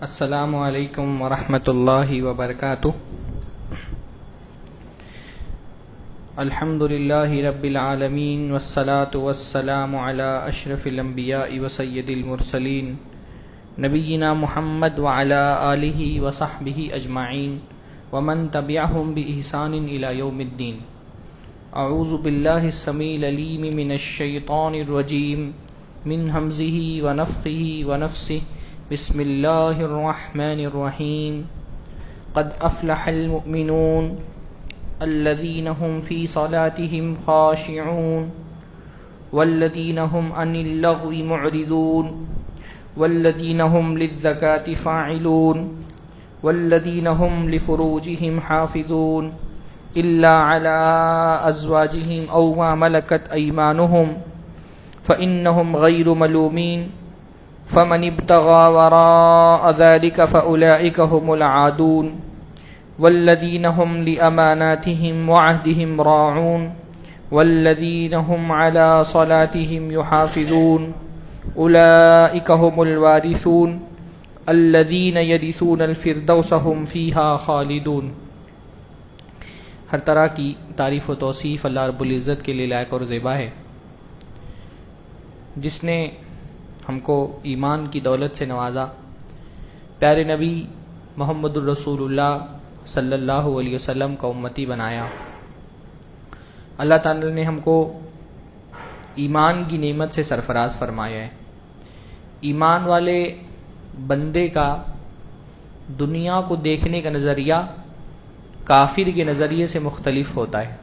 السلام علیکم ورحمۃ اللہ وبرکاتہ۔ الحمد للہ رب العالمین والصلاة والسلام علی اشرف الانبیاء وسید المرسلین نبینا محمد وعلی آلہ وصحبہ اجمعین ومن تبعہم بإحسان الی یوم الدین۔ اعوذ باللہ السمیع العلیم من الشیطان الرجیم من ہمزہ ونفخہ ونفثہ۔ بسم اللہ الرحمن الرحیم۔ قد افلح المؤمنون الذین هم فی صلاتهم خاشعون والذین هم عن اللغو معرضون والذین هم للزکاة فاعلون والذین هم لفروجهم حافظون الا على ازواجهم او ما ملکت ایمانهم فإنهم غیر ملومین فمن ابتغى وراء ذلك فأولئك هم العادون والذين هم لأماناتهم وعهدهم راعون والذين هم على صلاتهم يحافظون أولئك هم الوارثون الذين يرثون الفردوس هم فيها خالدون۔ ہر طرح کی تعریف و توصیف اللہ رب العزت کے لیے لائق اور زیبا ہے، جس نے ہم کو ایمان کی دولت سے نوازا، پیارے نبی محمد الرسول اللہ صلی اللہ علیہ وسلم کا امتی بنایا۔ اللہ تعالی نے ہم کو ایمان کی نعمت سے سرفراز فرمایا ہے۔ ایمان والے بندے کا دنیا کو دیکھنے کا نظریہ کافر کے نظریے سے مختلف ہوتا ہے۔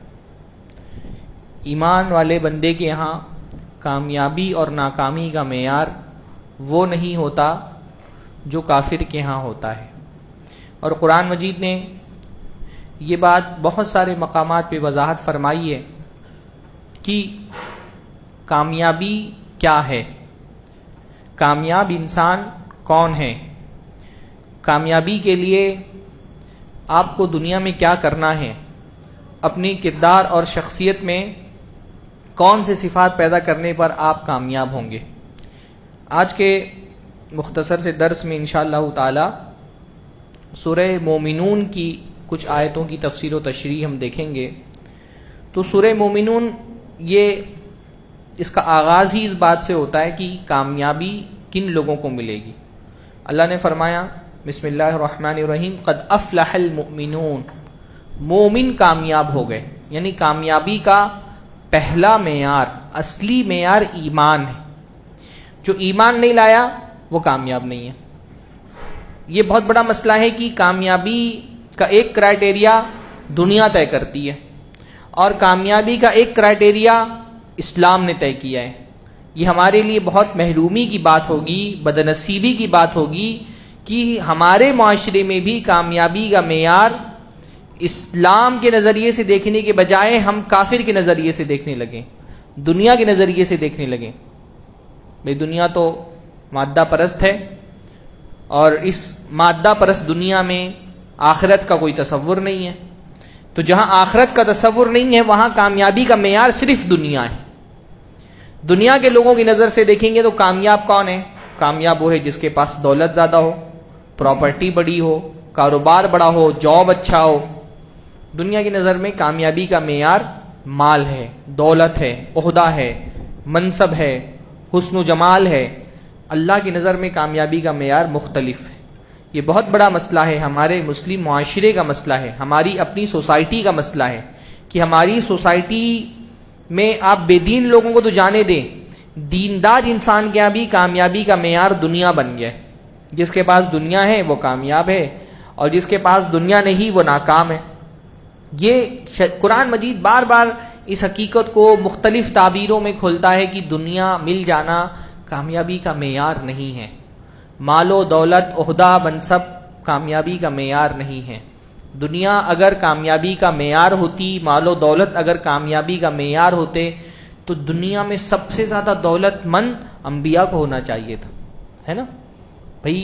ایمان والے بندے کے یہاں کامیابی اور ناکامی کا معیار وہ نہیں ہوتا جو کافر کے ہاں ہوتا ہے، اور قرآن مجید نے یہ بات بہت سارے مقامات پہ وضاحت فرمائی ہے کہ کامیابی کیا ہے، کامیاب انسان کون ہے، کامیابی کے لیے آپ کو دنیا میں کیا کرنا ہے، اپنی کردار اور شخصیت میں کون سے صفات پیدا کرنے پر آپ کامیاب ہوں گے۔ آج کے مختصر سے درس میں انشاءاللہ تعالی سورہ مومنون کی کچھ آیتوں کی تفسیر و تشریح ہم دیکھیں گے۔ تو سورہ مومنون اس کا آغاز ہی اس بات سے ہوتا ہے کہ کامیابی کن لوگوں کو ملے گی۔ اللہ نے فرمایا بسم اللہ الرحمن الرحیم قد افلح المؤمنون، مومن کامیاب ہو گئے، یعنی کامیابی کا پہلا معیار، اصلی معیار ایمان ہے۔ جو ایمان نہیں لایا وہ کامیاب نہیں ہے۔ یہ بہت بڑا مسئلہ ہے کہ کامیابی کا ایک کرائٹیریا دنیا طے کرتی ہے اور کامیابی کا ایک کرائٹیریا اسلام نے طے کیا ہے۔ یہ ہمارے لیے بہت محرومی کی بات ہوگی، بدنصیبی کی بات ہوگی کہ ہمارے معاشرے میں بھی کامیابی کا معیار اسلام کے نظریے سے دیکھنے کے بجائے ہم کافر کے نظریے سے دیکھنے لگیں، دنیا کے نظریے سے دیکھنے لگیں۔ بھئی دنیا تو مادہ پرست ہے، اور اس مادہ پرست دنیا میں آخرت کا کوئی تصور نہیں ہے، تو جہاں آخرت کا تصور نہیں ہے وہاں کامیابی کا معیار صرف دنیا ہے۔ دنیا کے لوگوں کی نظر سے دیکھیں گے تو کامیاب کون ہے؟ کامیاب وہ ہے جس کے پاس دولت زیادہ ہو، پراپرٹی بڑی ہو، کاروبار بڑا ہو، جاب اچھا ہو۔ دنیا کی نظر میں کامیابی کا معیار مال ہے، دولت ہے، عہدہ ہے، منصب ہے، حسن و جمال ہے۔ اللہ کی نظر میں کامیابی کا معیار مختلف ہے۔ یہ بہت بڑا مسئلہ ہے، ہمارے مسلم معاشرے کا مسئلہ ہے، ہماری اپنی سوسائٹی کا مسئلہ ہے کہ ہماری سوسائٹی میں آپ بے دین لوگوں کو تو جانے دیں، دیندار انسان کے یہاں بھی کامیابی کا معیار دنیا بن گیا ہے۔ جس کے پاس دنیا ہے وہ کامیاب ہے، اور جس کے پاس دنیا نہیں وہ ناکام ہے۔ یہ قرآن مجید بار بار اس حقیقت کو مختلف تعبیروں میں کھولتا ہے کہ دنیا مل جانا کامیابی کا معیار نہیں ہے، مال و دولت، عہدہ، منصب کامیابی کا معیار نہیں ہے۔ دنیا اگر کامیابی کا معیار ہوتی، مال و دولت اگر کامیابی کا معیار ہوتے تو دنیا میں سب سے زیادہ دولت مند انبیاء کو ہونا چاہیے تھا، ہے نا؟ بھئی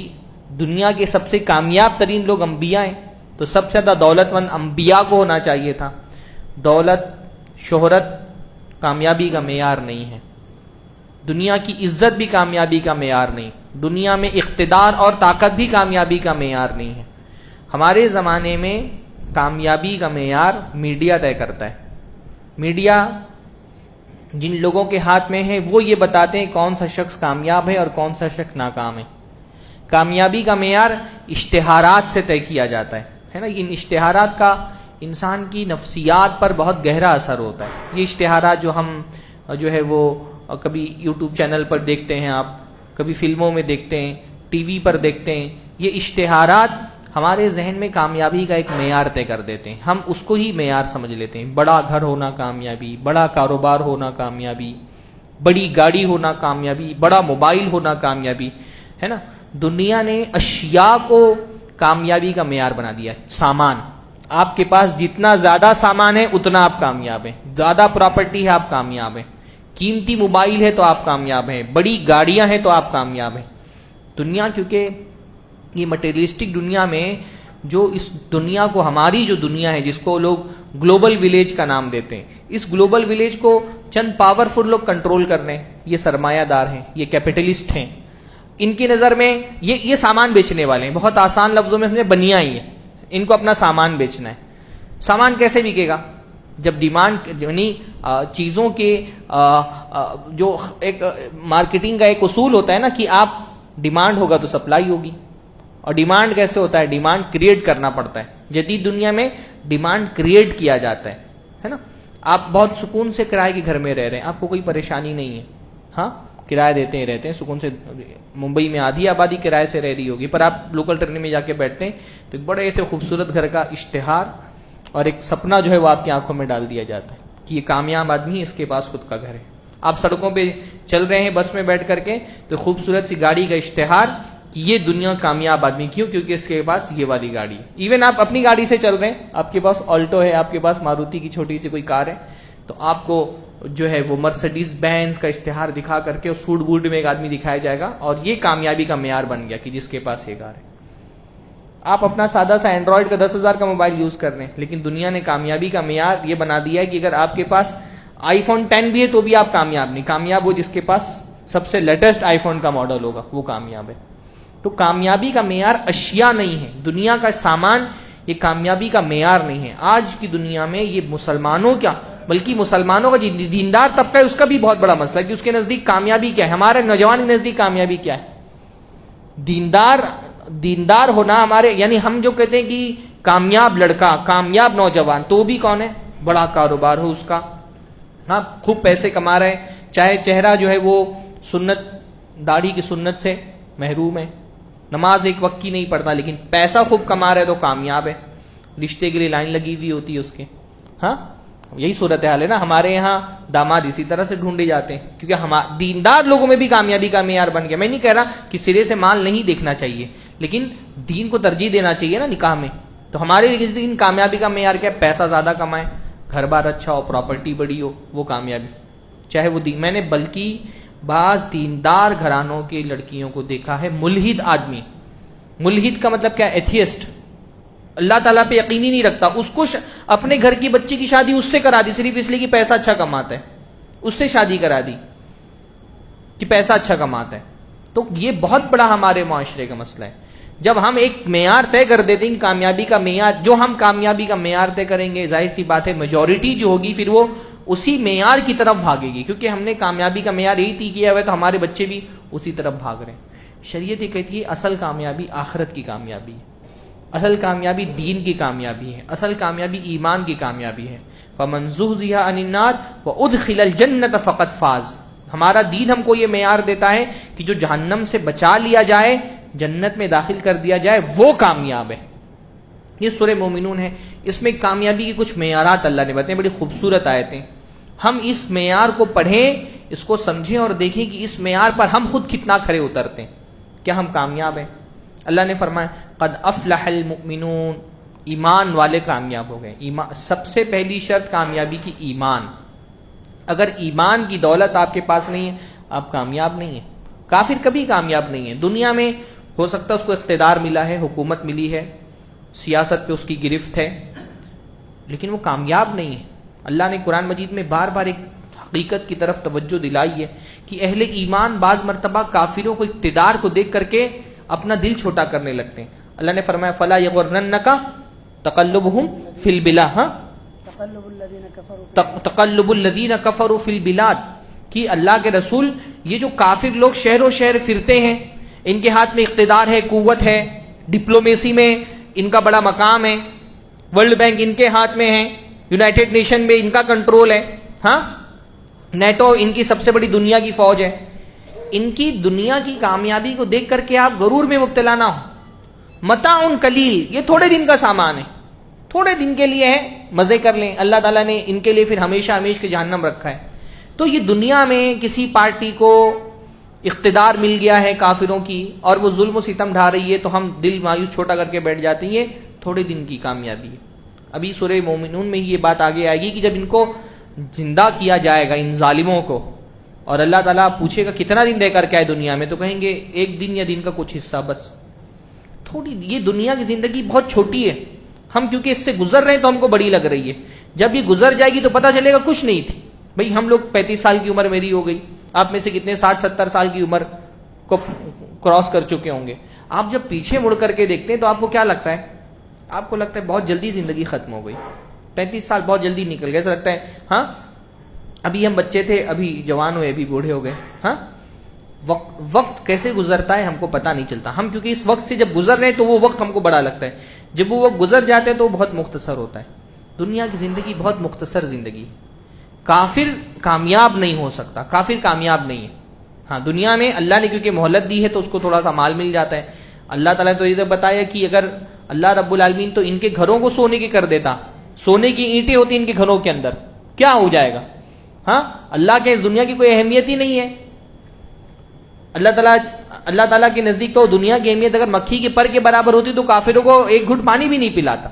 دنیا کے سب سے کامیاب ترین لوگ انبیاء ہیں، تو سب سے زیادہ دولت مند انبیاء کو ہونا چاہیے تھا۔ دولت، شہرت کامیابی کا معیار نہیں ہے۔ دنیا کی عزت بھی کامیابی کا معیار نہیں، دنیا میں اقتدار اور طاقت بھی کامیابی کا معیار نہیں ہے۔ ہمارے زمانے میں کامیابی کا معیار میڈیا طے کرتا ہے۔ میڈیا جن لوگوں کے ہاتھ میں ہے وہ یہ بتاتے ہیں کون سا شخص کامیاب ہے اور کون سا شخص ناکام ہے۔ کامیابی کا معیار اشتہارات سے طے کیا جاتا ہے نا۔ ان اشتہارات کا انسان کی نفسیات پر بہت گہرا اثر ہوتا ہے۔ یہ اشتہارات جو ہم جو ہے وہ کبھی یوٹیوب چینل پر دیکھتے ہیں، آپ کبھی فلموں میں دیکھتے ہیں، ٹی وی پر دیکھتے ہیں، یہ اشتہارات ہمارے ذہن میں کامیابی کا ایک معیار طے کر دیتے ہیں۔ ہم اس کو ہی معیار سمجھ لیتے ہیں۔ بڑا گھر ہونا کامیابی، بڑا کاروبار ہونا کامیابی، بڑی گاڑی ہونا کامیابی، بڑا موبائل ہونا کامیابی، ہے نا۔ دنیا نے اشیاء کو کامیابی کا معیار بنا دیا۔ سامان، آپ کے پاس جتنا زیادہ سامان ہے اتنا آپ کامیاب ہیں، زیادہ پراپرٹی ہے آپ کامیاب ہیں، قیمتی موبائل ہے تو آپ کامیاب ہیں، بڑی گاڑیاں ہیں تو آپ کامیاب ہیں۔ دنیا، کیونکہ یہ مٹیریلسٹک دنیا میں جو اس دنیا کو، ہماری جو دنیا ہے جس کو لوگ گلوبل ولیج کا نام دیتے ہیں، اس گلوبل ولیج کو چند پاورفل لوگ کنٹرول کر رہے ہیں۔ یہ سرمایہ دار ہیں، یہ کیپٹلسٹ ہیں۔ ان کی نظر میں یہ سامان بیچنے والے ہیں، بہت آسان لفظوں میں ہمیں بنیا ہی ہے، ان کو اپنا سامان بیچنا ہے۔ سامان کیسے بکے گا؟ جب ڈیمانڈ، یعنی چیزوں کے جو ایک مارکیٹنگ کا ایک اصول ہوتا ہے نا کہ آپ ڈیمانڈ ہوگا تو سپلائی ہوگی۔ اور ڈیمانڈ کیسے ہوتا ہے؟ ڈیمانڈ کریٹ کرنا پڑتا ہے۔ جدید دنیا میں ڈیمانڈ کریٹ کیا جاتا ہے نا۔ آپ بہت سکون سے کرائے کے گھر میں رہ رہے ہیں، آپ کو کوئی پریشانی نہیں ہے، ہاں کرایہ دیتے ہیں، رہتے ہیں سکون سے۔ ممبئی میں آدھی آبادی کرائے سے رہ رہی ہوگی، پر آپ لوکل ٹرین میں جا کے بیٹھتے ہیں تو ایک بڑے ایسے خوبصورت گھر کا اشتہار اور ایک سپنا جو ہے وہ آپ کی آنکھوں میں ڈال دیا جاتا ہے کہ یہ کامیاب آدمی ہے، اس کے پاس خود کا گھر ہے۔ آپ سڑکوں پہ چل رہے ہیں بس میں بیٹھ کر کے تو خوبصورت سی گاڑی کا اشتہار کہ یہ دنیا کامیاب آدمی، کیوں؟ کیونکہ اس کے پاس یہ والی گاڑی ہے۔ ایون آپ اپنی گاڑی سے چل رہے ہیں، آپ کے پاس آلٹو ہے، آپ کے پاس ماروتی کی چھوٹی سی کوئی کار ہے، تو آپ کو جو ہے وہ مرسیڈیز بینز کا اشتہار دکھا کر کے سوٹ بوٹ میں ایک آدمی دکھایا جائے گا، اور یہ کامیابی کا معیار بن گیا کہ جس کے پاس یہ کار ہے۔ آپ اپنا سادہ سا اینڈرائڈ کا 10,000 کا موبائل یوز کر رہے ہیں، لیکن دنیا نے کامیابی کا معیار یہ بنا دیا ہے کہ اگر آپ کے پاس آئی فون 10 بھی ہے تو بھی آپ کامیاب نہیں۔ کامیاب وہ جس کے پاس سب سے لیٹسٹ آئی فون کا ماڈل ہوگا، وہ کامیاب ہے۔ تو کامیابی کا معیار اشیاء نہیں ہے، دنیا کا سامان یہ کامیابی کا معیار نہیں ہے۔ آج کی دنیا میں یہ مسلمانوں کیا بلکہ مسلمانوں کا جو دیندار طبقہ ہے اس کا بھی بہت بڑا مسئلہ ہے کہ اس کے نزدیک کامیابی کیا ہے۔ ہمارے نوجوان کے نزدیک کامیابی کیا ہے؟ دیندار ہونا ہمارے، یعنی ہم جو کہتے ہیں کہ کامیاب لڑکا، کامیاب نوجوان، تو بھی کون ہے؟ بڑا کاروبار ہو اس کا، ہاں خوب پیسے کما رہے ہیں، چاہے چہرہ جو ہے وہ سنت، داڑھی کی سنت سے محروم ہے، نماز ایک وقت کی نہیں پڑھتا لیکن پیسہ خوب کما رہے تو کامیاب ہے، رشتے کے لیے لائن لگی ہوئی ہوتی ہے اس کے۔ ہاں یہی صورتحال ہے نا، ہمارے یہاں داماد اسی طرح سے ڈھونڈے جاتے ہیں کیونکہ دیندار لوگوں میں بھی کامیابی کا معیار بن گیا۔ میں نہیں کہہ رہا کہ سرے سے مال نہیں دیکھنا چاہیے، لیکن دین کو ترجیح دینا چاہیے نا نکاح میں۔ تو ہمارے دین کامیابی کا معیار کیا ہے؟ پیسہ زیادہ کمائے، گھر بار اچھا ہو، پراپرٹی بڑی ہو، وہ کامیابی، چاہے وہ میں نے بلکہ بعض دیندار گھرانوں کی لڑکیوں کو دیکھا ہے ملحد آدمی۔ ملحد کا مطلب کیا؟ ایتھیسٹ، اللہ تعالیٰ پہ یقین ہی نہیں رکھتا، اس کو اپنے گھر کی بچی کی شادی اس سے کرا دی صرف اس لیے کہ پیسہ اچھا کماتا ہے، اس سے شادی کرا دی کہ پیسہ اچھا کماتا ہے۔ تو یہ بہت بڑا ہمارے معاشرے کا مسئلہ ہے۔ جب ہم ایک معیار طے کر دیتے ہیں کامیابی کا معیار، جو ہم کامیابی کا معیار طے کریں گے ظاہر سی بات ہے میجورٹی جو ہوگی پھر وہ اسی معیار کی طرف بھاگے گی، کیونکہ ہم نے کامیابی کا معیار یہی طے کیا ہوا ہے تو ہمارے بچے بھی اسی طرف بھاگ رہے ہیں۔ شریعت یہ کہتی ہے اصل کامیابی آخرت کی کامیابی ہے، اصل کامیابی دین کی کامیابی ہے، اصل کامیابی ایمان کی کامیابی ہے۔ فَمَنْ زُحْزِحَ عَنِ النَّارِ وَأُدْخِلَ الْجَنَّةَ فَقَدْ فَازَ۔ ہمارا دین ہم کو یہ معیار دیتا ہے کہ جو جہنم سے بچا لیا جائے، جنت میں داخل کر دیا جائے، وہ کامیاب ہے۔ یہ سورہ مومنون ہے، اس میں کامیابی کے کچھ معیارات اللہ نے بتائے، بڑی خوبصورت آیتیں۔ ہم اس معیار کو پڑھیں، اس کو سمجھیں اور دیکھیں کہ اس معیار پر ہم خود کتنا کھرے اترتے ہیں، کیا ہم کامیاب ہیں؟ اللہ نے فرمایا قد افلح المؤمنون، ایمان والے کامیاب ہو گئے۔ ایمان سب سے پہلی شرط کامیابی کی ایمان۔ اگر ایمان کی دولت آپ کے پاس نہیں ہے آپ کامیاب نہیں ہیں۔ کافر کبھی کامیاب نہیں ہے۔ دنیا میں ہو سکتا ہے اس کو اقتدار ملا ہے، حکومت ملی ہے، سیاست پہ اس کی گرفت ہے، لیکن وہ کامیاب نہیں ہے۔ اللہ نے قرآن مجید میں بار بار ایک حقیقت کی طرف توجہ دلائی ہے کہ اہل ایمان بعض مرتبہ کافروں کو اقتدار کو دیکھ کر کے اپنا دل چھوٹا کرنے لگتے ہیں. اللہ نے فرمایا فلا یغرنک تقلبہم فی البلاد، تقلب الذین کفروا فی البلاد، کہ اللہ کے رسول یہ جو کافر لوگ شہر و شہر پھرتے ہیں، ان کے ہاتھ میں اقتدار ہے، قوت ہے، ڈپلومیسی میں ان کا بڑا مقام ہے، ورلڈ بینک ان کے ہاتھ میں ہے، یونائٹڈ نیشن میں ان کا کنٹرول ہے، ہاں نیٹو ان کی سب سے بڑی دنیا کی فوج ہے. ان کی دنیا کی کامیابی کو دیکھ کر کے آپ غرور میں مبتلا نہ ہو. متاع قلیل، یہ تھوڑے دن کا سامان ہے، تھوڑے دن کے لیے ہے، مزے کر لیں. اللہ تعالیٰ نے ان کے لیے پھر ہمیشہ ہمیشہ کے جہنم رکھا ہے. تو یہ دنیا میں کسی پارٹی کو اقتدار مل گیا ہے کافروں کی اور وہ ظلم و ستم ڈھا رہی ہے تو ہم دل مایوس چھوٹا کر کے بیٹھ جاتے ہیں، یہ تھوڑے دن کی کامیابی ہے. ابھی سورہ مومنون میں یہ بات آگے آئے گی کہ جب ان کو زندہ کیا جائے گا، ان ظالموں کو، اور اللہ تعالیٰ پوچھے گا کتنا دن رہ کر کے آئے دنیا میں، تو کہیں گے ایک دن یا دن کا کچھ حصہ بس. تھوڑی یہ دنیا کی زندگی بہت چھوٹی ہے، ہم کیونکہ اس سے گزر رہے ہیں تو ہم کو بڑی لگ رہی ہے. جب یہ گزر جائے گی تو پتہ چلے گا کچھ نہیں تھی. بھئی ہم لوگ 35 سال کی عمر میری ہو گئی، آپ میں سے کتنے 60-70 سال کی عمر کو کراس کر چکے ہوں گے. آپ جب پیچھے مڑ کر کے دیکھتے ہیں تو آپ کو کیا لگتا ہے؟ آپ کو لگتا ہے بہت جلدی زندگی ختم ہو گئی، 35 سال بہت جلدی نکل گئے. ایسا لگتا ہے ہاں ابھی ہم بچے تھے، ابھی جوان ہوئے، ابھی بوڑھے ہو گئے. ہاں وقت کیسے گزرتا ہے ہم کو پتہ نہیں چلتا. ہم کیونکہ اس وقت سے جب گزر رہے ہیں تو وہ وقت ہم کو بڑا لگتا ہے، جب وہ وقت گزر جاتے ہیں تو وہ بہت مختصر ہوتا ہے. دنیا کی زندگی بہت مختصر زندگی. کافر کامیاب نہیں ہو سکتا، کافر کامیاب نہیں ہے. ہاں دنیا میں اللہ نے کیونکہ مہلت دی ہے تو اس کو تھوڑا سا مال مل جاتا ہے. اللہ تعالیٰ تو یہ بتایا کہ اگر اللہ رب العالمین تو ان کے گھروں کو سونے کے کر دیتا، سونے کی اینٹیں ہوتی ان کے گھروں کے اندر، کیا ہو جائے گا؟ ہاں اللہ کے اس دنیا کی کوئی اہمیت ہی نہیں ہے. اللہ تعالیٰ کے نزدیک تو دنیا کی اہمیت اگر مکھی کے پر کے برابر ہوتی تو کافروں کو ایک گھٹ پانی بھی نہیں پلاتا.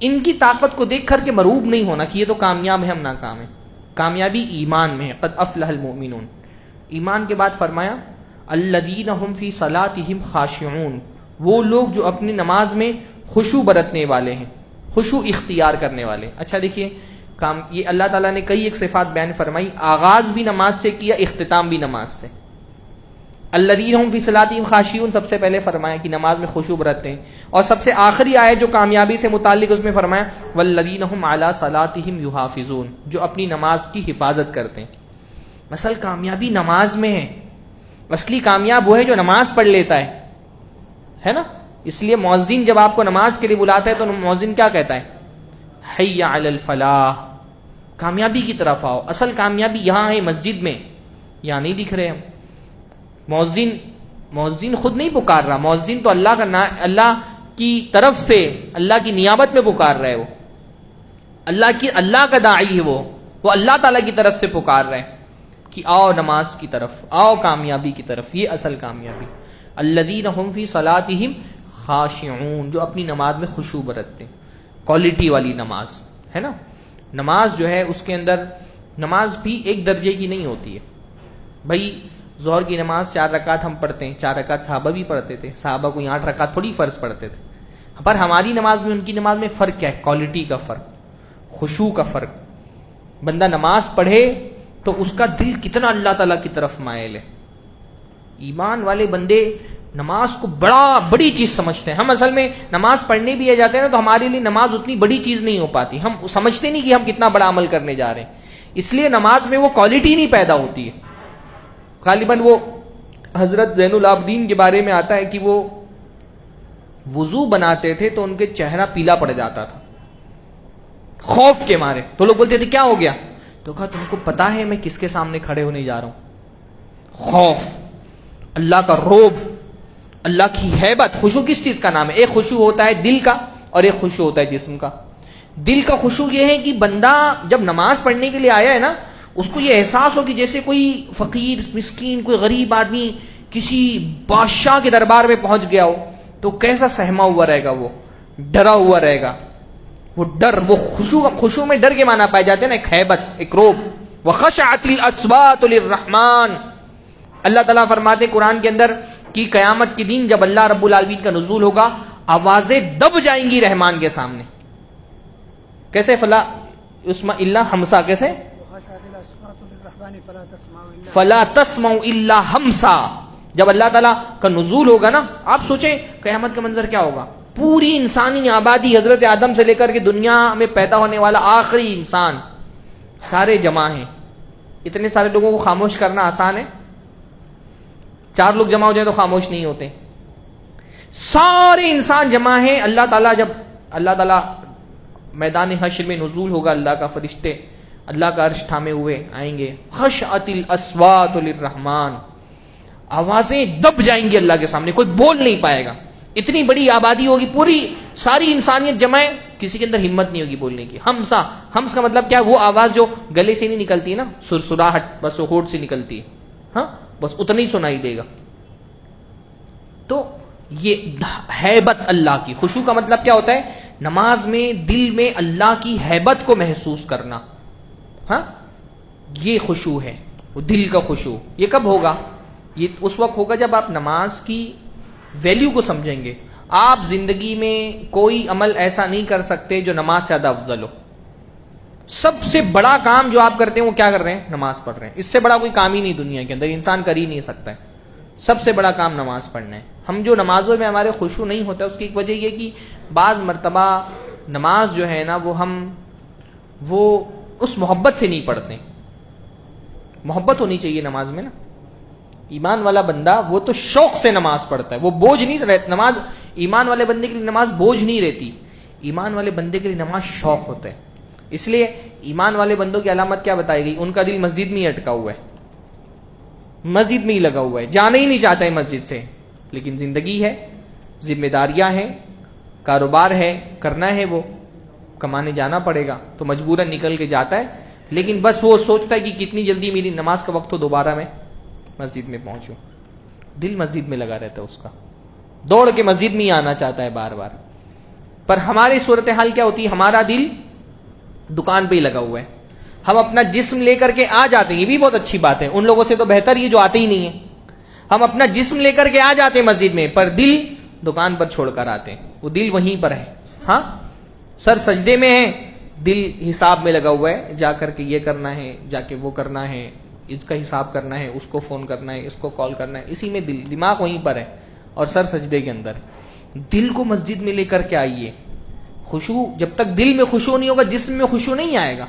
ان کی طاقت کو دیکھ کر کے مروب نہیں ہونا کہ یہ تو کامیاب ہے، ہم ناکام ہیں. کامیابی ایمان میں ہے. قد افلح المؤمنون. ایمان کے بعد فرمایا الذین هم فی صلاتهم خاشعون، وہ لوگ جو اپنی نماز میں خشوع برتنے والے ہیں، خشوع اختیار کرنے والے. اچھا دیکھیے یہ اللہ تعالیٰ نے کئی ایک صفات بیان فرمائی، آغاز بھی نماز سے کیا، اختتام بھی نماز سے. الذین هم فی صلاتهم خاشعون سب سے پہلے فرمایا کہ نماز میں خشوع برتتے ہیں، اور سب سے آخری آیت جو کامیابی سے متعلق اس میں فرمایا والذین هم علی صلاتهم یحافظون، جو اپنی نماز کی حفاظت کرتے ہیں. اصل کامیابی نماز میں ہے. اصلی کامیاب وہ ہے جو نماز پڑھ لیتا ہے نا. اس لیے مؤذن جب آپ کو نماز کے لیے بلاتا ہے تو مؤذن کیا کہتا ہے؟ حی علی الفلاح، کامیابی کی طرف آؤ. اصل کامیابی یہاں ہے مسجد میں، یہاں نہیں دکھ رہے ہم. مؤذن خود نہیں پکار رہا، مؤذن تو اللہ کی طرف سے، اللہ کی نیابت میں پکار رہا ہے. وہ اللہ کا داعی ہے، وہ اللہ تعالیٰ کی طرف سے پکار رہے ہیں کہ آؤ نماز کی طرف، آؤ کامیابی کی طرف. یہ اصل کامیابی. الذین هم فی صلاتهم خاشعون، جو اپنی نماز میں خشوع برتتے ہیں. کوالٹی والی نماز ہے نا. نماز جو ہے اس کے اندر، نماز بھی ایک درجے کی نہیں ہوتی ہے. بھائی ظہر کی نماز 4 رکعت ہم پڑھتے ہیں، 4 رکعت صحابہ بھی پڑھتے تھے، صحابہ کو 8 رکعت تھوڑی فرض پڑھتے تھے. پر ہماری نماز میں ان کی نماز میں فرق کیا ہے؟ کوالٹی کا فرق، خشوع کا فرق. بندہ نماز پڑھے تو اس کا دل کتنا اللہ تعالیٰ کی طرف مائل ہے. ایمان والے بندے نماز کو بڑی چیز سمجھتے ہیں. ہم اصل میں نماز پڑھنے بھی آ جاتے ہیں نا تو ہمارے لیے نماز اتنی بڑی چیز نہیں ہو پاتی. ہم سمجھتے نہیں کہ ہم کتنا بڑا عمل کرنے جا رہے ہیں. اس لیے نماز میں وہ کوالٹی نہیں پیدا ہوتی ہے. غالباً وہ حضرت زین العابدین کے بارے میں آتا ہے کہ وہ وضو بناتے تھے تو ان کے چہرہ پیلا پڑ جاتا تھا خوف کے مارے. تو لوگ بولتے تھے کیا ہو گیا؟ تو کہا تم کو پتا ہے میں کس کے سامنے کھڑے ہونے جا رہا ہوں؟ خوف، اللہ کا روب، اللہ کی ہیبت. خشوع کس چیز کا نام ہے؟ ایک خشوع ہوتا ہے دل کا اور ایک خشوع ہوتا ہے جسم کا. دل کا خشوع یہ ہے کہ بندہ جب نماز پڑھنے کے لیے آیا ہے نا، اس کو یہ احساس ہو کہ جیسے کوئی فقیر مسکین، کوئی غریب آدمی کسی بادشاہ کے دربار میں پہنچ گیا ہو تو کیسا سہما ہوا رہے گا، وہ ڈرا ہوا رہے گا. وہ ڈر، وہ خشوع میں ڈر کے معنی پائے جاتے ہیں نا، ایک ہیبت، ایک روب. وَخَشَعَتِ الْأَصْوَاتُ لِلرَّحْمَٰنِ. اللہ تعالیٰ فرماتے قرآن کے اندر کہ قیامت کے دن جب اللہ رب العالمین کا نزول ہوگا، آوازیں دب جائیں گی رحمان کے سامنے. کیسے؟ فلا اسمع اللہ ہمسا، کیسے؟ فلا تسمعوا الا ہمسا. جب اللہ تعالیٰ کا نزول ہوگا نا, آپ سوچیں قیامت کا منظر کیا ہوگا. پوری انسانی آبادی حضرت آدم سے لے کر کے دنیا میں پیدا ہونے والا آخری انسان سارے جمع ہیں. اتنے سارے لوگوں کو خاموش کرنا آسان ہے؟ 4 لوگ جمع ہو جائیں تو خاموش نہیں ہوتے. سارے انسان جمع ہیں. اللہ تعالیٰ جب اللہ تعالیٰ میدان حشر میں نزول ہوگا, اللہ کا فرشتے اللہ کا عرش تھامے ہوئے آئیں گے. خشعت الاصوات للرحمن, آوازیں دب جائیں گی اللہ کے سامنے, کوئی بول نہیں پائے گا. اتنی بڑی آبادی ہوگی, پوری ساری انسانیت جمع ہے, کسی کے اندر ہمت نہیں ہوگی بولنے کی. ہمسا, ہمس کا مطلب کیا, وہ آواز جو گلے سے نہیں نکلتی نا, سرسراہٹ بس ہونٹ سے نکلتی ہے, ہاں بس اتنی سنائی دے گا. تو یہ ہیبت اللہ کی. خشوع کا مطلب کیا ہوتا ہے, نماز میں دل میں اللہ کی ہیبت کو محسوس کرنا. ہاں یہ خشوع ہے, وہ دل کا خشوع. یہ کب ہوگا, یہ اس وقت ہوگا جب آپ نماز کی ویلیو کو سمجھیں گے. آپ زندگی میں کوئی عمل ایسا نہیں کر سکتے جو نماز سے زیادہ افضل ہو. سب سے بڑا کام جو آپ کرتے ہیں وہ کیا کر رہے ہیں, نماز پڑھ رہے ہیں. اس سے بڑا کوئی کام ہی نہیں دنیا کے اندر, انسان کر ہی نہیں سکتا ہے. سب سے بڑا کام نماز پڑھنا ہے. ہم جو نمازوں میں ہمارے خشوع نہیں ہوتا, اس کی ایک وجہ یہ کہ بعض مرتبہ نماز جو ہے نا وہ اس محبت سے نہیں پڑھتے. محبت ہونی چاہیے نماز میں نا. ایمان والا بندہ وہ تو شوق سے نماز پڑھتا ہے, وہ بوجھ نہیں رہتا. نماز ایمان والے بندے کے لیے نماز بوجھ نہیں رہتی. ایمان والے بندے کے لیے نماز شوق ہوتا ہے. اس لیے ایمان والے بندوں کی علامت کیا بتائی گئی, ان کا دل مسجد میں ہی اٹکا ہوا ہے, مسجد میں ہی لگا ہوا ہے, جانا ہی نہیں چاہتا ہے مسجد سے. لیکن زندگی ہے, ذمہ داریاں ہیں, کاروبار ہے, کرنا ہے, وہ کمانے جانا پڑے گا تو مجبوراً نکل کے جاتا ہے. لیکن بس وہ سوچتا ہے کہ کتنی جلدی میری نماز کا وقت ہو, دوبارہ میں مسجد میں پہنچوں. دل مسجد میں لگا رہتا ہے اس کا, دوڑ کے مسجد میں ہی آنا چاہتا ہے بار بار. پر ہماری صورتحال کیا ہوتی ہے, ہمارا دل دکان پہ ہی لگا ہوا ہے. ہم اپنا جسم لے کر کے آ جاتے ہیں, یہ بھی بہت اچھی بات ہے, ان لوگوں سے تو بہتر یہ جو آتے ہی نہیں ہیں. ہم اپنا جسم لے کر کے آ جاتے ہیں مسجد میں, پر دل دکان پر چھوڑ کر آتے ہیں. وہ دل وہیں پر ہے. ہاں سر سجدے میں ہے, دل حساب میں لگا ہوا ہے, جا کر کے یہ کرنا ہے, جا کے وہ کرنا ہے, اس کا حساب کرنا ہے, اس کو فون کرنا ہے, اس کو کال کرنا ہے. اسی میں دماغ وہیں پر ہے اور سر سجدے کے اندر. دل کو مسجد میں لے کر کے آئیے. خشوع جب تک دل میں خشوع نہیں ہوگا, جسم میں خشوع نہیں آئے گا.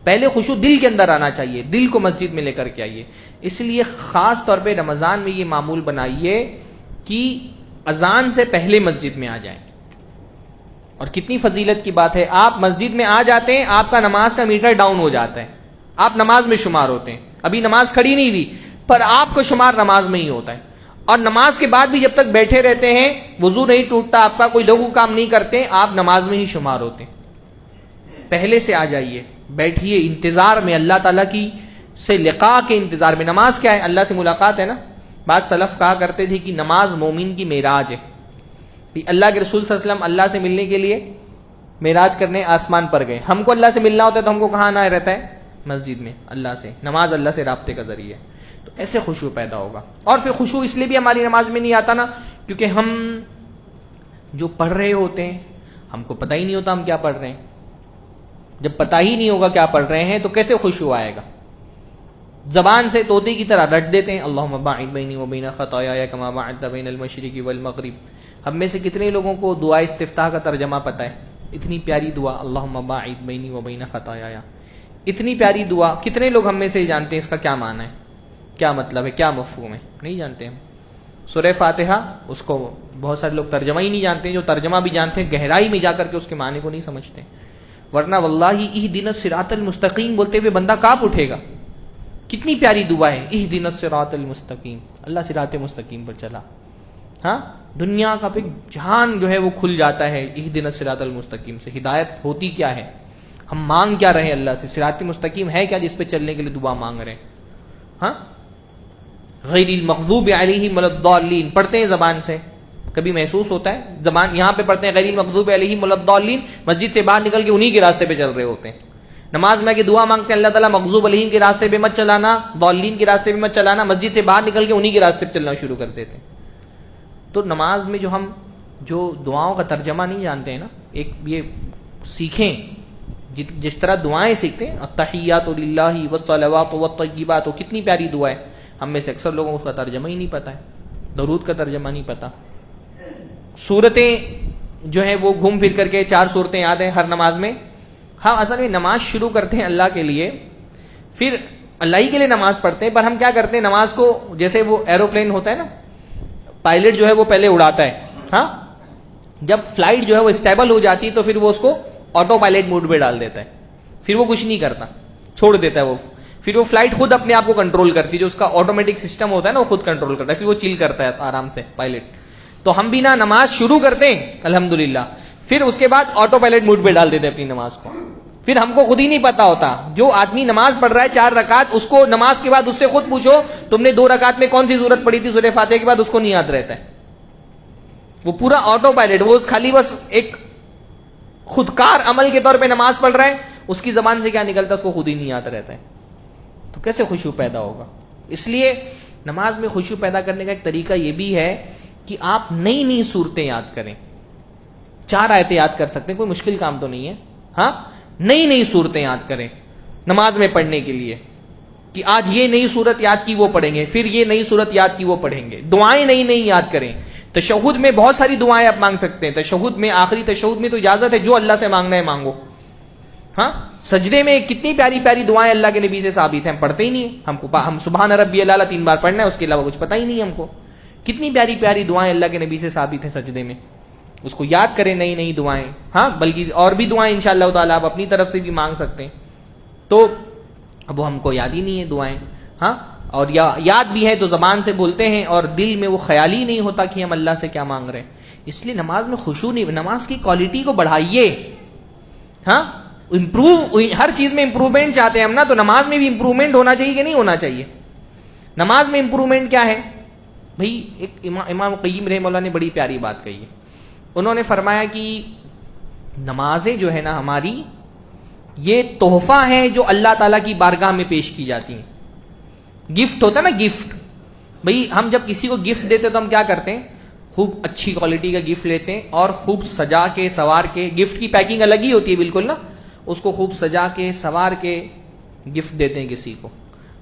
پہلے خشوع دل کے اندر آنا چاہیے, دل کو مسجد میں لے کر کے آئیے. اس لیے خاص طور پہ رمضان میں یہ معمول بنائیے کہ اذان سے پہلے مسجد میں آ جائیں. اور کتنی فضیلت کی بات ہے, آپ مسجد میں آ جاتے ہیں, آپ کا نماز کا میٹر ڈاؤن ہو جاتا ہے, آپ نماز میں شمار ہوتے ہیں. ابھی نماز کھڑی نہیں ہوئی پر آپ کو شمار نماز میں ہی ہوتا ہے. اور نماز کے بعد بھی جب تک بیٹھے رہتے ہیں, وضو نہیں ٹوٹتا آپ کا, کوئی لغو کام نہیں کرتے, آپ نماز میں ہی شمار ہوتے ہیں. پہلے سے آ جائیے, بیٹھیے انتظار میں, اللہ تعالیٰ کی سے لقاء کے انتظار میں. نماز کیا ہے, اللہ سے ملاقات ہے نا. بعض سلف کہا کرتے تھے کہ نماز مومن کی معراج ہے. اللہ کے رسول صلی اللہ علیہ وسلم اللہ سے ملنے کے لیے معراج کرنے آسمان پر گئے. ہم کو اللہ سے ملنا ہوتا ہے تو ہم کو کہاں آنا رہتا ہے, مسجد میں. اللہ سے نماز اللہ سے رابطے کا ذریعہ ہے. تو ایسے خشوع پیدا ہوگا. اور پھر خشوع اس لیے بھی ہماری نماز میں نہیں آتا نا, کیونکہ ہم جو پڑھ رہے ہوتے ہیں ہم کو پتہ ہی نہیں ہوتا ہم کیا پڑھ رہے ہیں. جب پتہ ہی نہیں ہوگا کیا پڑھ رہے ہیں تو کیسے خشوع آئے گا. زبان سے طوطے کی طرح رٹ دیتے ہیں, اللہم باعد بینی و بین خطایایا کما باعدت بین المشرق والمغرب. ہم میں سے کتنے لوگوں کو دعا استفتاح کا ترجمہ پتہ ہے؟ اتنی پیاری دعا, اللہم باعد بینی و بین خطایایا. اتنی پیاری دعا کتنے لوگ ہم میں سے جانتے ہیں اس کا کیا معنی ہے, کیا مطلب ہے, کیا مفہوم ہے؟ نہیں جانتے ہم. سورہ فاتحہ, اس کو بہت سارے لوگ ترجمہ ہی نہیں جانتے. جو ترجمہ بھی جانتے ہیں گہرائی میں جا کر کے اس کے معنی کو نہیں سمجھتے. ورنہ واللہ اہدنا الصراط المستقیم بولتے ہوئے بندہ کانپ اٹھے گا. کتنی پیاری دعا ہے, اہدنا الصراط المستقیم, اللہ صراط مستقیم پر چلا. ہاں دنیا کا پھر جہان جو ہے وہ کھل جاتا ہے اہدنا الصراط المستقیم سے. ہدایت ہوتی کیا ہے, ہم مانگ کیا رہے اللہ سے, صراط مستقیم ہے کیا جس پہ چلنے کے لیے دعا مانگ رہے ہیں. ہاں غیر المغضوب علیہم ولا الضالین پڑھتے ہیں زبان سے, کبھی محسوس ہوتا ہے زبان یہاں پہ پڑھتے ہیں غیر المغضوب علیہم ولا الضالین, مسجد سے باہر نکل کے انہی کے راستے پہ چل رہے ہوتے ہیں. نماز میں کہ دعا مانگتے ہیں اللہ تعالیٰ مغضوب علیہم کے راستے پہ مت چلانا, ضالین کے راستے پہ مت چلانا, مسجد سے باہر نکل کے انہی کے راستے پہ چلنا شروع کر دیتے ہیں. تو نماز میں جو ہم جو دعاؤں کا ترجمہ نہیں جانتے ہیں نا, ایک یہ سیکھیں جس طرح دعائیں سیکھتے ہیں التحیات للہ والصلوات والطیبات، کتنی پیاری دعا ہے، ہم میں سے اکثر لوگوں کو اس کا ترجمہ ہی نہیں پتا ہے، درود کا ترجمہ نہیں پتا. سورتیں جو ہیں وہ گھوم پھر کر کے 4 سورتیں یاد ہیں ہر نماز میں. ہم اصل میں نماز شروع کرتے ہیں اللہ کے لیے، پھر اللہ ہی کے لیے نماز پڑھتے ہیں، پر ہم کیا کرتے ہیں نماز کو جیسے وہ ایروپلین ہوتا ہے نا، پائلٹ جو ہے وہ پہلے اڑاتا ہے، ہاں جب فلائٹ جو ہے وہ اسٹیبل ہو جاتی ہے تو پھر وہ اس کو آٹو پائلٹ موڈ پہ ڈال دیتا ہے، پھر وہ کچھ نہیں کرتا، چھوڑ دیتا ہے وہ، پھر وہ فلائٹ خود اپنے آپ کو کنٹرول کرتی ہے، جو اس کا آٹومیٹک سسٹم ہوتا ہے نا وہ خود کنٹرول کرتا ہے، پھر وہ چل کرتا ہے آرام سے پائلٹ. تو ہم بھی نا نماز شروع کرتے ہیں الحمدللہ، پھر اس کے بعد آٹو پائلٹ موڈ پہ ڈال دیتے ہیں اپنی نماز کو، پھر ہم کو خود ہی نہیں پتا ہوتا. جو آدمی نماز پڑھ رہا ہے 4 رکعت، اس کو نماز کے بعد اس سے خود پوچھو تم نے 2 رکعت میں کون سی سورت پڑھی تھی سورہ فاتحہ کے بعد، اس کو نہیں یاد رہتا ہے. وہ پورا آٹو پائلٹ، وہ خالی بس ایک خودکار عمل کے طور پہ نماز پڑھ رہا ہے، اس کی زبان سے کیا نکلتا ہے اس کو خود ہی نہیں یاد رہتا ہے. تو کیسے خشوع پیدا ہوگا؟ اس لیے نماز میں خشوع پیدا کرنے کا ایک طریقہ یہ بھی ہے کہ آپ نئی نئی صورتیں یاد کریں. 4 آیتیں یاد کر سکتے ہیں، کوئی مشکل کام تو نہیں ہے. ہاں نئی نئی صورتیں یاد کریں نماز میں پڑھنے کے لیے، کہ آج یہ نئی صورت یاد کی وہ پڑھیں گے، پھر یہ نئی صورت یاد کی وہ پڑھیں گے. دعائیں نئی نئی یاد کریں. تشہد میں بہت ساری دعائیں آپ مانگ سکتے ہیں. تشہد میں، آخری تشہد میں تو اجازت ہے جو اللہ سے مانگنا ہے مانگو. ہاں سجدے میں کتنی پیاری پیاری دعائیں اللہ کے نبی سے ثابت ہیں، ہم پڑھتے ہی نہیں ہیں. ہم سبحان ربی الاعلی 3 بار پڑھنا ہے، اس کے علاوہ کچھ پتہ ہی نہیں ہم کو. کتنی پیاری پیاری دعائیں اللہ کے نبی سے ثابت ہیں سجدے میں، اس کو یاد کریں نئی نئی دعائیں. ہاں بلکہ اور بھی دعائیں انشاءاللہ تعالیٰ آپ اپنی طرف سے بھی مانگ سکتے ہیں. تو اب وہ ہم کو یاد ہی نہیں ہے دعائیں. ہاں اور یاد بھی ہے تو زبان سے بولتے ہیں اور دل میں وہ خیال ہی نہیں ہوتا کہ ہم اللہ سے کیا مانگ رہے ہیں. اس لیے نماز میں خشوع نہیں، نماز کی کوالٹی کو بڑھائیے. ہاں امپروو، ہر چیز میں امپروومنٹ چاہتے ہیں ہم نا، تو نماز میں بھی امپروومنٹ ہونا چاہیے کہ نہیں ہونا چاہیے؟ نماز میں امپروومنٹ کیا ہے بھائی؟ ایک امام قیم رحمہ اللہ نے بڑی پیاری بات کہی ہے. انہوں نے فرمایا کہ نمازیں جو ہے نا ہماری، یہ تحفہ ہیں جو اللہ تعالیٰ کی بارگاہ میں پیش کی جاتی ہیں. گفٹ ہوتا ہے نا، گفٹ. بھائی ہم جب کسی کو گفٹ دیتے تو ہم کیا کرتے ہیں؟ خوب اچھی کوالٹی کا گفٹ لیتے ہیں اور خوب سجا کے سوار کے، گفٹ کی پیکنگ الگ ہی ہوتی ہے بالکل نا، اس کو خوب سجا کے سوار کے گفٹ دیتے ہیں کسی کو.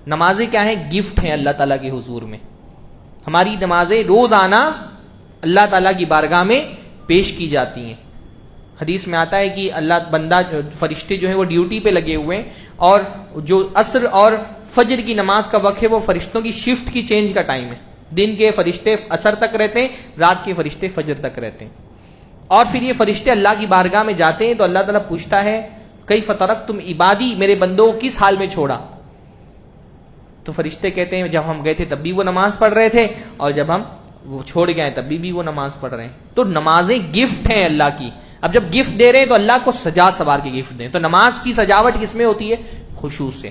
نمازیں کیا ہیں؟ گفٹ ہیں اللہ تعالیٰ کے حضور میں. ہماری نمازیں روزانہ اللہ تعالیٰ کی بارگاہ میں پیش کی جاتی ہیں. حدیث میں آتا ہے کہ اللہ بندہ فرشتے جو ہیں وہ ڈیوٹی پہ لگے ہوئے ہیں، اور جو عصر اور فجر کی نماز کا وقت ہے وہ فرشتوں کی شفٹ کی چینج کا ٹائم ہے. دن کے فرشتے عصر تک رہتے ہیں، رات کے فرشتے فجر تک رہتے ہیں. اور پھر یہ فرشتے اللہ کی بارگاہ میں جاتے ہیں تو اللہ تعالیٰ پوچھتا ہے کیف ترکتم عبادی، میرے بندوں کو کس حال میں چھوڑا؟ تو فرشتے کہتے ہیں جب ہم گئے تھے تب بھی وہ نماز پڑھ رہے تھے، اور جب ہم وہ چھوڑ گئے تب بھی وہ نماز پڑھ رہے ہیں. تو نمازیں گفٹ ہیں اللہ کی. اب جب گفٹ دے رہے ہیں تو اللہ کو سجا سوار کے گفٹ دیں. تو نماز کی سجاوٹ کس میں ہوتی ہے؟ خشوع سے.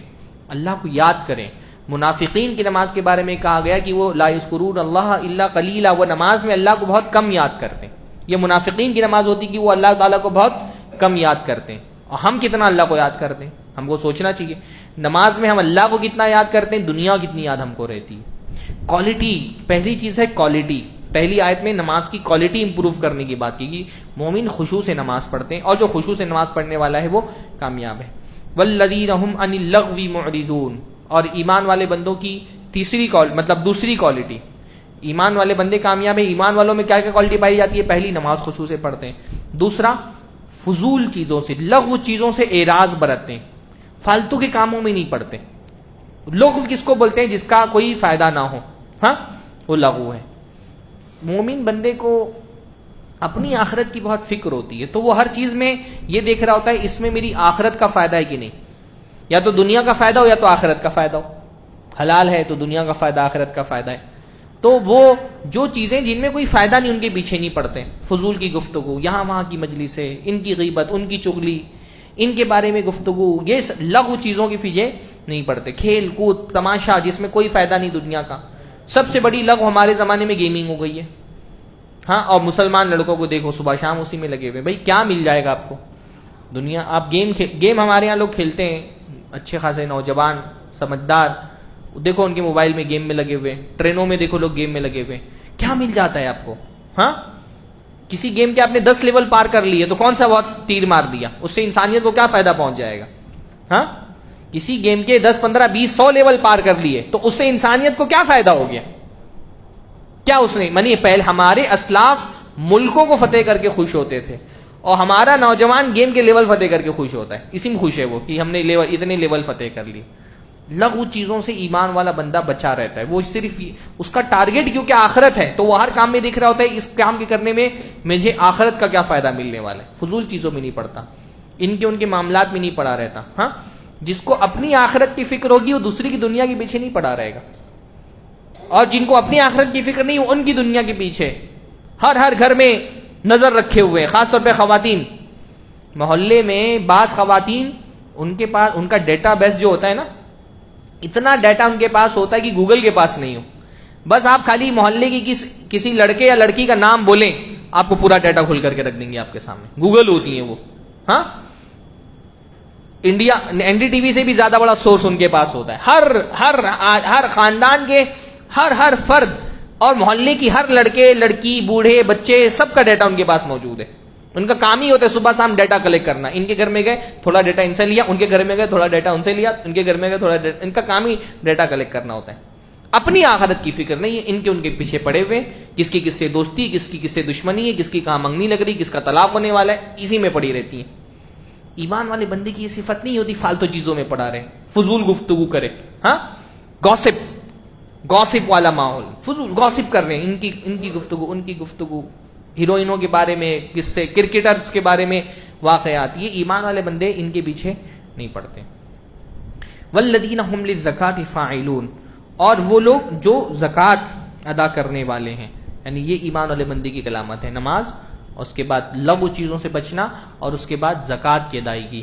اللہ کو یاد کریں. منافقین کی نماز کے بارے میں کہا گیا کہ وہ لا یذکرون اللہ الا قلیلا، وہ نماز میں اللہ کو بہت کم یاد کرتے ہیں. یہ منافقین کی نماز ہوتی کہ وہ اللہ تعالیٰ کو بہت کم یاد کرتے ہیں. اور ہم کتنا اللہ کو یاد کرتے ہیں؟ ہم کو سوچنا چاہیے نماز میں ہم اللہ کو کتنا یاد کرتے ہیں، دنیا کتنی یاد ہم کو رہتی ہے. کوالٹی، پہلی چیز ہے کوالٹی. پہلی آیت میں نماز کی کوالٹی امپروو کرنے کی بات کی گئی. مومن خشوع سے نماز پڑھتے ہیں، اور جو خشوع سے نماز پڑھنے والا ہے وہ کامیاب ہے. والذین هم عن اللغو معرضون. اور ایمان والے بندوں کی دوسری کوالٹی، ایمان والے بندے کامیاب ہیں. ایمان والوں میں کیا کیا کوالٹی پائی جاتی ہے؟ پہلی، نماز خشوع سے پڑھتے ہیں. دوسرا، فضول چیزوں سے، لغو چیزوں سے اعراض برتتے ہیں، فالتو کے کاموں میں نہیں پڑھتے. لغو کس کو بولتے ہیں؟ جس کا کوئی فائدہ نہ ہو، ہاں وہ لغو ہے. مومن بندے کو اپنی آخرت کی بہت فکر ہوتی ہے، تو وہ ہر چیز میں یہ دیکھ رہا ہوتا ہے اس میں میری آخرت کا فائدہ ہے کہ نہیں. یا تو دنیا کا فائدہ ہو یا تو آخرت کا فائدہ ہو. حلال ہے تو دنیا کا فائدہ، آخرت کا فائدہ ہے. تو وہ جو چیزیں جن میں کوئی فائدہ نہیں ان کے پیچھے نہیں پڑتے. فضول کی گفتگو، یہاں وہاں کی مجلسیں، ان کی غیبت، ان کی چغلی، ان کے بارے میں گفتگو، یہ لغو چیزوں کی پیچھے نہیں پڑتے. کھیل کود تماشا جس میں کوئی فائدہ نہیں دنیا کا. سب سے بڑی لغو ہمارے زمانے میں گیمنگ ہو گئی ہے. ہاں اور مسلمان لڑکوں کو دیکھو صبح شام اسی میں لگے ہوئے. بھائی کیا مل جائے گا آپ کو دنیا؟ آپ گیم ہمارے یہاں لوگ کھیلتے ہیں، اچھے خاصے نوجوان سمجھدار، دیکھو ان کے موبائل میں گیم میں لگے ہوئے. ٹرینوں میں دیکھو لوگ گیم میں لگے ہوئے. کیا مل جاتا ہے آپ کو؟ ہاں کسی گیم کے آپ نے 10 لیول پار کر لیے تو کون سا بہت تیر مار دیا، اس سے انسانیت کو کیا فائدہ پہنچ جائے گا؟ ہاں، کسی گیم کے 10 15 20 100 لیول پار کر لیے تو اس سے انسانیت کو کیا فائدہ ہو گیا؟ کیا اس نے منی پہلے ہمارے اسلاف ملکوں کو فتح کر کے خوش ہوتے تھے، اور ہمارا نوجوان گیم کے لیول فتح کر کے خوش ہوتا ہے، اسی میں خوش ہے وہ کہ ہم نے اتنے لیول فتح کر لیے۔ لغو چیزوں سے ایمان والا بندہ بچا رہتا ہے، وہ صرف اس کا ٹارگٹ کیونکہ آخرت ہے تو وہ ہر کام میں دیکھ رہا ہوتا ہے اس کام کے کرنے میں مجھے آخرت کا کیا فائدہ ملنے والا ہے، فضول چیزوں میں نہیں پڑتا، ان کے معاملات میں نہیں پڑا رہتا۔ ہاں، جس کو اپنی آخرت کی فکر ہوگی وہ دوسری کی دنیا کے پیچھے نہیں پڑا رہے گا، اور جن کو اپنی آخرت کی فکر نہیں وہ ان کی دنیا کے پیچھے ہر گھر میں نظر رکھے ہوئے، خاص طور پہ خواتین۔ محلے میں بعض خواتین ان کے پاس ان کا ڈیٹا بیس جو ہوتا ہے نا، اتنا ڈیٹا ان کے پاس ہوتا ہے کہ گوگل کے پاس نہیں ہو، بس آپ خالی محلے کی کسی لڑکے یا لڑکی کا نام بولیں آپ کو پورا ڈیٹا کھول کر کے رکھ دیں گے آپ کے سامنے، گوگل ہوتی ہیں وہ۔ ہاں، انڈیا NDTV سے بھی زیادہ بڑا سورس ان کے پاس ہوتا ہے، ہر خاندان کے ہر فرد اور محلے کی ہر لڑکے لڑکی بوڑھے بچے سب کا ڈیٹا ان کے پاس موجود ہے، ان کا کام ہی ہوتا ہے صبح شام ڈیٹا کلیکٹ کرنا، ان کے گھر میں گئے تھوڑا ڈیٹا ان سے لیا، ان کے گھر میں گئے تھوڑا ڈیٹا ان سے لیا، ان کے گھر میں گئے تھوڑا ڈیٹا، ان کا کام ہی ڈیٹا کلیکٹ کرنا ہوتا ہے، اپنی آخرت کی فکر نہیں ہے، ان کے پیچھے پڑے ہوئے، کس کی کس سے دوستی، کس کی کس سے دشمنی ہے، کس کی کہاں منگنی لگ رہی، کس کا طلاق ہونے والا ہے، اسی میں پڑی رہتی ہیں۔ ایمان والے بندے کی یہ صفت نہیں ہوتی فالتو چیزوں میں پڑا رہے، فضول گفتگو کرے، ہاں، گوسپ والا ماحول، فضول گوسپ کر رہے ہیں، ان کی گفتگو ہیروئنوں کے بارے میں، کس سے کرکٹرز کے بارے میں واقعات، یہ ایمان والے بندے ان کے پیچھے نہیں پڑتے۔ والذین هم للزکاۃ فاعلون، اور وہ لوگ جو زکوٰۃ ادا کرنے والے ہیں، یعنی یہ ایمان والے بندے کی علامت ہے، نماز، اور اس کے بعد لغو چیزوں سے بچنا، اور اس کے بعد زکوٰۃ کی ادائیگی۔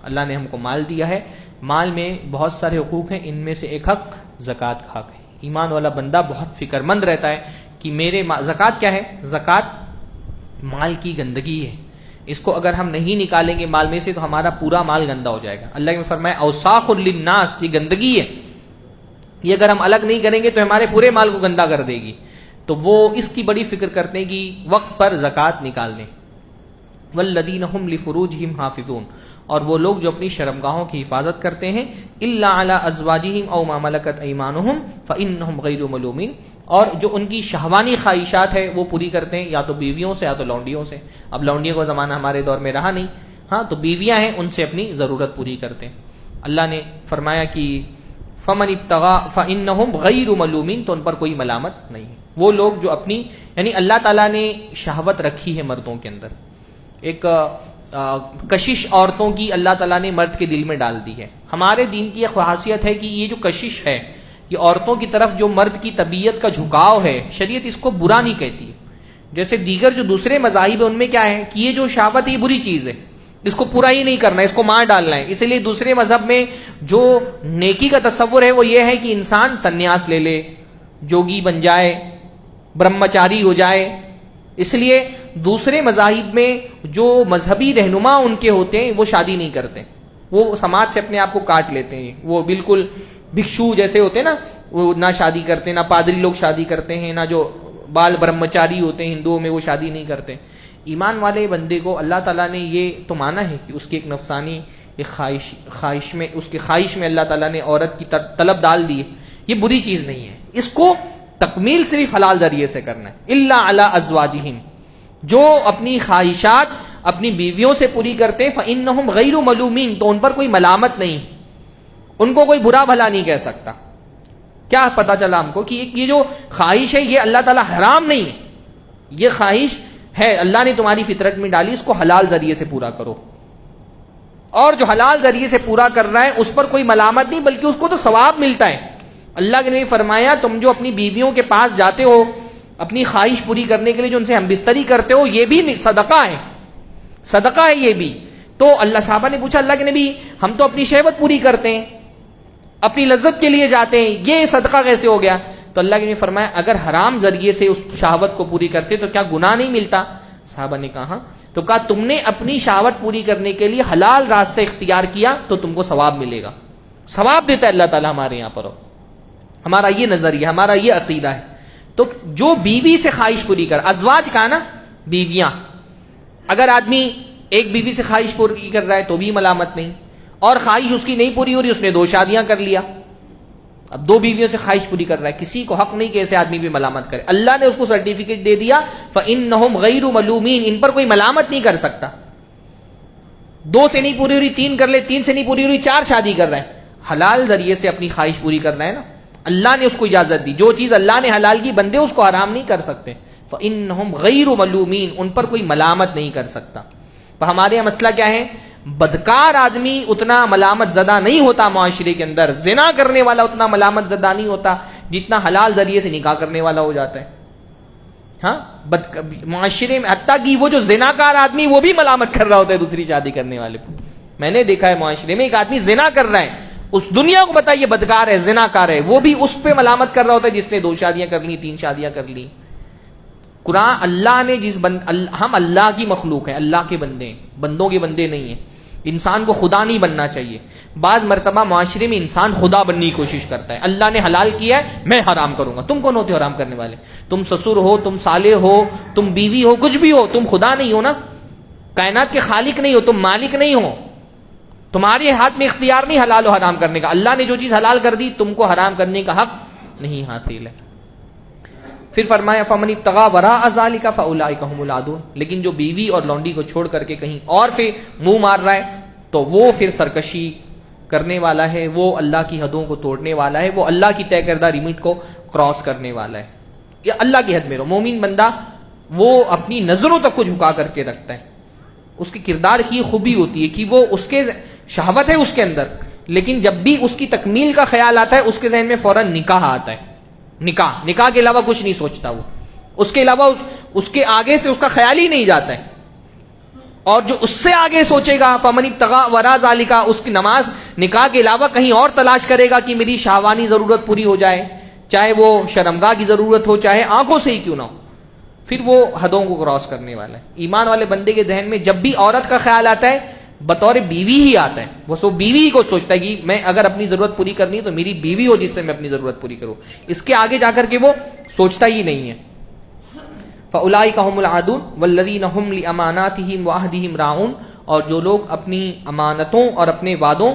اللہ نے ہم کو مال دیا ہے، مال میں بہت سارے حقوق ہیں، ان میں سے ایک حق زکوٰۃ کا حق ہے۔ ایمان والا بندہ بہت فکر مند رہتا ہے کہ میرے زکوٰۃ کیا ہے؟ زکوٰۃ مال کی گندگی ہے، اس کو اگر ہم نہیں نکالیں گے مال میں سے تو ہمارا پورا مال گندا ہو جائے گا۔ اللہ نے فرمایا اوساخ للناس، یہ گندگی ہے، یہ اگر ہم الگ نہیں کریں گے تو ہمارے پورے مال کو گندا کر دے گی، تو وہ اس کی بڑی فکر کرتے ہیں کہ وقت پر زکوٰۃ نکال دیں۔ والذین هم لفروجہم حافظون، اور وہ لوگ جو اپنی شرمگاہوں کی حفاظت کرتے ہیں، الا علی ازواجہم او ما ملکت ایمانہم فانہم غیر ملومین، اور جو ان کی شہوانی خواہشات ہے وہ پوری کرتے ہیں، یا تو بیویوں سے یا تو لونڈیوں سے۔ اب لونڈیوں کا زمانہ ہمارے دور میں رہا نہیں، ہاں، تو بیویاں ہیں، ان سے اپنی ضرورت پوری کرتے ہیں۔ اللہ نے فرمایا کہ فمن ابتغى فانہم غیر ملومین، تو ان پر کوئی ملامت نہیں ہے۔ وہ لوگ جو اپنی، یعنی اللہ تعالیٰ نے شہوت رکھی ہے مردوں کے اندر، ایک کشش عورتوں کی اللہ تعالیٰ نے مرد کے دل میں ڈال دی ہے۔ ہمارے دین کی ایک خاصیت ہے کہ یہ جو کشش ہے، یہ عورتوں کی طرف جو مرد کی طبیعت کا جھکاؤ ہے، شریعت اس کو برا نہیں کہتی۔ جیسے دیگر جو دوسرے مذاہب ہیں ان میں کیا ہے کہ یہ جو شہوت یہ بری چیز ہے، اس کو پورا ہی نہیں کرنا، اس کو مار ڈالنا ہے۔ اسی لیے دوسرے مذہب میں جو نیکی کا تصور ہے وہ یہ ہے کہ انسان سنیاس لے لے، جوگی بن جائے، برہمچاری ہو جائے۔ اس لیے دوسرے مذاہب میں جو مذہبی رہنما ان کے ہوتے ہیں وہ شادی نہیں کرتے، وہ سماج سے اپنے آپ کو کاٹ لیتے ہیں، وہ بالکل بھکشو جیسے ہوتے ہیں نا، وہ نہ شادی کرتے، نہ پادری لوگ شادی کرتے ہیں، نہ جو بال برہمچاری ہوتے ہیں ہندوؤں میں وہ شادی نہیں کرتے۔ ایمان والے بندے کو اللہ تعالیٰ نے یہ تو مانا ہے کہ اس کی ایک نفسانی ایک خواہش میں، اس کی خواہش میں اللہ تعالیٰ نے عورت کی طلب ڈال دی ہے، یہ بری چیز نہیں ہے، اس کو تکمیل صرف حلال ذریعے سے کرنا ہے۔ الا علی ازواجہم، جو اپنی خواہشات اپنی بیویوں سے پوری کرتے، فانہم غیر ملومین، تو ان پر کوئی ملامت نہیں، ان کو کوئی برا بھلا نہیں کہہ سکتا۔ کیا پتا چلا ہم کو کہ یہ جو خواہش ہے یہ اللہ تعالیٰ حرام نہیں ہے، یہ خواہش ہے اللہ نے تمہاری فطرت میں ڈالی، اس کو حلال ذریعے سے پورا کرو، اور جو حلال ذریعے سے پورا کر رہا ہے اس پر کوئی ملامت نہیں، بلکہ اس کو تو ثواب ملتا ہے۔ اللہ کے نبی فرمایا تم جو اپنی بیویوں کے پاس جاتے ہو اپنی خواہش پوری کرنے کے لیے، جو ان سے ہم بستری کرتے ہو، یہ بھی صدقہ ہے، صدقہ ہے یہ بھی۔ تو اللہ صحابہ نے پوچھا اللہ کے نبی ہم تو اپنی شہوت پوری کرتے ہیں، اپنی لذت کے لیے جاتے ہیں، یہ صدقہ کیسے ہو گیا؟ تو اللہ کے نبی فرمایا اگر حرام ذریعے سے اس شہوت کو پوری کرتے تو کیا گناہ نہیں ملتا؟ صحابہ نے کہا تو کہا تم نے اپنی شہوت پوری کرنے کے لیے حلال راستہ اختیار کیا تو تم کو ثواب ملے گا، ثواب دیتا ہے اللہ تعالیٰ ہمارے یہاں پر۔ ہمارا یہ نظریہ، ہمارا یہ عقیدہ ہے۔ تو جو بیوی سے خواہش پوری کر، ازواج کا نا، بیویاں، اگر آدمی ایک بیوی سے خواہش پوری کر رہا ہے تو بھی ملامت نہیں، اور خواہش اس کی نہیں پوری ہو رہی، اس نے 2 شادیاں کر لیا، اب 2 بیویوں سے خواہش پوری کر رہا ہے، کسی کو حق نہیں کہ ایسے آدمی پہ ملامت کرے. اللہ نے اس کو سرٹیفکیٹ دے دیا فَإِنَّهُمْ غَيْرُ مَلُومِينَ، ان پر کوئی ملامت نہیں کر سکتا. 2 سے نہیں پوری ہو رہی 3 کر لے، 3 سے نہیں پوری ہو رہی 4 شادی کر رہا ہے، حلال ذریعے سے اپنی خواہش پوری کر رہا ہے نا. اللہ نے اس کو اجازت دی، جو چیز اللہ نے حلال کی بندے اس کو حرام نہیں کر سکتے. فَإِنَّهُمْ غَيْرُ مَلُومِينَ، ان پر کوئی ملامت نہیں کر سکتا. تو ہمارے یہاں مسئلہ کیا ہے؟ بدکار آدمی اتنا ملامت زدہ نہیں ہوتا معاشرے کے اندر، زنا کرنے والا اتنا ملامت زدہ نہیں ہوتا جتنا حلال ذریعے سے نکاح کرنے والا ہو جاتا ہے. ہاں معاشرے میں حتیٰ کہ وہ جو زناکار آدمی وہ بھی ملامت کر رہا ہوتا ہے دوسری شادی کرنے والے کو. میں نے دیکھا ہے معاشرے میں ایک آدمی زنا کر رہا ہے، اس دنیا کو بتائیے بدکار ہے، زناکار ہے، وہ بھی اس پہ ملامت کر رہا ہوتا ہے جس نے 2 شادیاں کر لی، 3 شادیاں کر لی. قرآن اللہ نے ہم اللہ کی مخلوق ہیں، اللہ کے بندے ہیں، بندوں کے بندے نہیں ہیں. انسان کو خدا نہیں بننا چاہیے. بعض مرتبہ معاشرے میں انسان خدا بننے کی کوشش کرتا ہے. اللہ نے حلال کیا ہے میں حرام کروں گا. تم کون ہوتے ہو حرام کرنے والے؟ تم سسر ہو، تم سالے ہو، تم بیوی ہو، کچھ بھی ہو، تم خدا نہیں ہو نا، کائنات کے خالق نہیں ہو، تم مالک نہیں ہو، تمہارے ہاتھ میں اختیار نہیں حلال و حرام کرنے کا. اللہ نے جو چیز حلال کر دی تم کو حرام کرنے کا حق نہیں حاصل ہے. پھر فرمایا فمن ابتغى وراء ذلك فاولئک هم العادون، لیکن جو بیوی اور لونڈی کو چھوڑ کر کے کہیں اور پھر منہ مار رہا ہے تو وہ پھر سرکشی کرنے والا ہے، وہ اللہ کی حدوں کو توڑنے والا ہے، وہ اللہ کی طے کردہ لمٹ کو کراس کرنے والا ہے. یہ اللہ کی حد میں رہو. مومن بندہ وہ اپنی نظروں تک کو جھکا کر کے رکھتا ہے. اس کے کردار کی خوبی ہوتی ہے کہ وہ اس کے شہوت ہے اس کے اندر، لیکن جب بھی اس کی تکمیل کا خیال آتا ہے اس کے ذہن میں فوراً نکاح آتا ہے. نکاح کے علاوہ کچھ نہیں سوچتا وہ، اس کے علاوہ اس کے آگے سے اس کا خیال ہی نہیں جاتا ہے. اور جو اس سے آگے سوچے گا فمن ابتغى وراء ذلك، اس کی نماز نکاح کے علاوہ کہیں اور تلاش کرے گا کہ میری شہوانی ضرورت پوری ہو جائے، چاہے وہ شرمگاہ کی ضرورت ہو چاہے آنکھوں سے ہی کیوں نہ ہو، پھر وہ حدوں کو کراس کرنے والا ہے. ایمان والے بندے کے ذہن میں جب بھی عورت کا خیال آتا ہے بطور بیوی ہی آتا ہے. وہ سو بیوی کو سوچتا ہے کہ میں اگر اپنی ضرورت پوری کرنی ہے تو میری بیوی ہو جس سے میں اپنی ضرورت پوری کروں. اس کے آگے جا کر کے وہ سوچتا ہی نہیں ہے. فاولئک هم العادون والذین هم لاماناتهم وعهدهم راعون، اور جو لوگ اپنی امانتوں اور اپنے وعدوں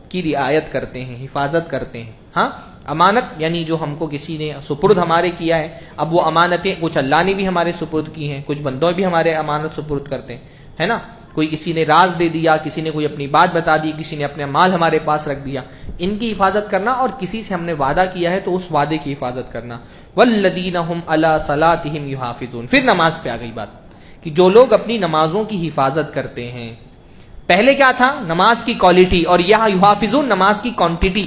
کی رعایت کرتے ہیں، حفاظت کرتے ہیں. ہاں امانت یعنی جو ہم کو کسی نے سپرد ہمارے کیا ہے، اب وہ امانتیں کچھ اللہ نے بھی ہمارے سپرد کی ہیں، کچھ بندوں بھی ہمارے امانت سپرد کرتے ہیں، ہے نا. کوئی کسی نے راز دے دیا، کسی نے کوئی اپنی بات بتا دی، کسی نے اپنا مال ہمارے پاس رکھ دیا، ان کی حفاظت کرنا، اور کسی سے ہم نے وعدہ کیا ہے تو اس وعدے کی حفاظت کرنا. والذین هم علی صلاتهم یحافظون، پھر نماز پہ آ گئی بات کہ جو لوگ اپنی نمازوں کی حفاظت کرتے ہیں. پہلے کیا تھا؟ نماز کی کوالٹی، اور یہاں یحافظون نماز کی کوانٹٹی.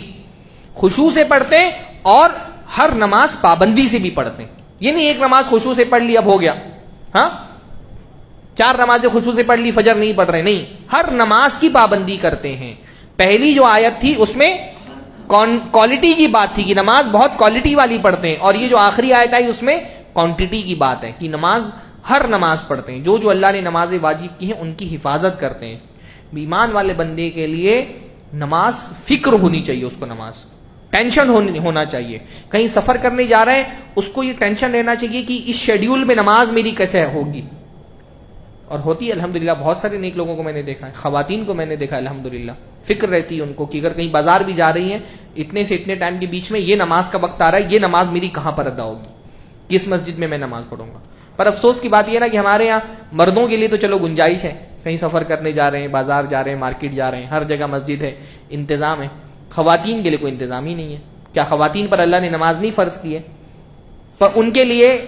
خشوع سے پڑھتے اور ہر نماز پابندی سے بھی پڑھتے. یہ نہیں ایک نماز خشوع سے پڑھ لی اب ہو گیا، ہاں 4 نمازیں خشوع سے پڑھ لی فجر نہیں پڑھ رہے، نہیں، ہر نماز کی پابندی کرتے ہیں. پہلی جو آیت تھی اس میں کوالٹی کی بات تھی کہ نماز بہت کوالٹی والی پڑھتے ہیں، اور یہ جو آخری آیت آئی اس میں کوانٹٹی کی بات ہے کہ نماز ہر نماز پڑھتے ہیں. جو اللہ نے نمازیں واجب کی ہیں ان کی حفاظت کرتے ہیں. ایمان والے بندے کے لیے نماز فکر ہونی چاہیے، اس کو نماز ٹینشن ہونا چاہیے. کہیں سفر کرنے جا رہے ہیں اس کو یہ ٹینشن لینا چاہیے کہ اس شیڈیول میں نماز میری کیسے ہوگی. اور ہوتی ہے الحمدللہ، بہت سارے نیک لوگوں کو میں نے دیکھا ہے، خواتین کو میں نے دیکھا الحمدللہ، فکر رہتی ہے ان کو کہ اگر کہیں بازار بھی جا رہی ہیں اتنے سے اتنے ٹائم کے بیچ میں یہ نماز کا وقت آ رہا ہے، یہ نماز میری کہاں پر ادا ہوگی، کس مسجد میں نماز پڑھوں گا. پر افسوس کی بات یہ نا کہ ہمارے یہاں مردوں کے لیے تو چلو گنجائش ہے، کہیں سفر کرنے جا رہے ہیں، بازار جا رہے ہیں، مارکیٹ جا رہے ہیں، ہر جگہ مسجد ہے، انتظام ہے. خواتین کے لیے کوئی انتظام ہی نہیں ہے. کیا خواتین پر اللہ نے نماز نہیں فرض کی ہے؟ پر ان کے لیے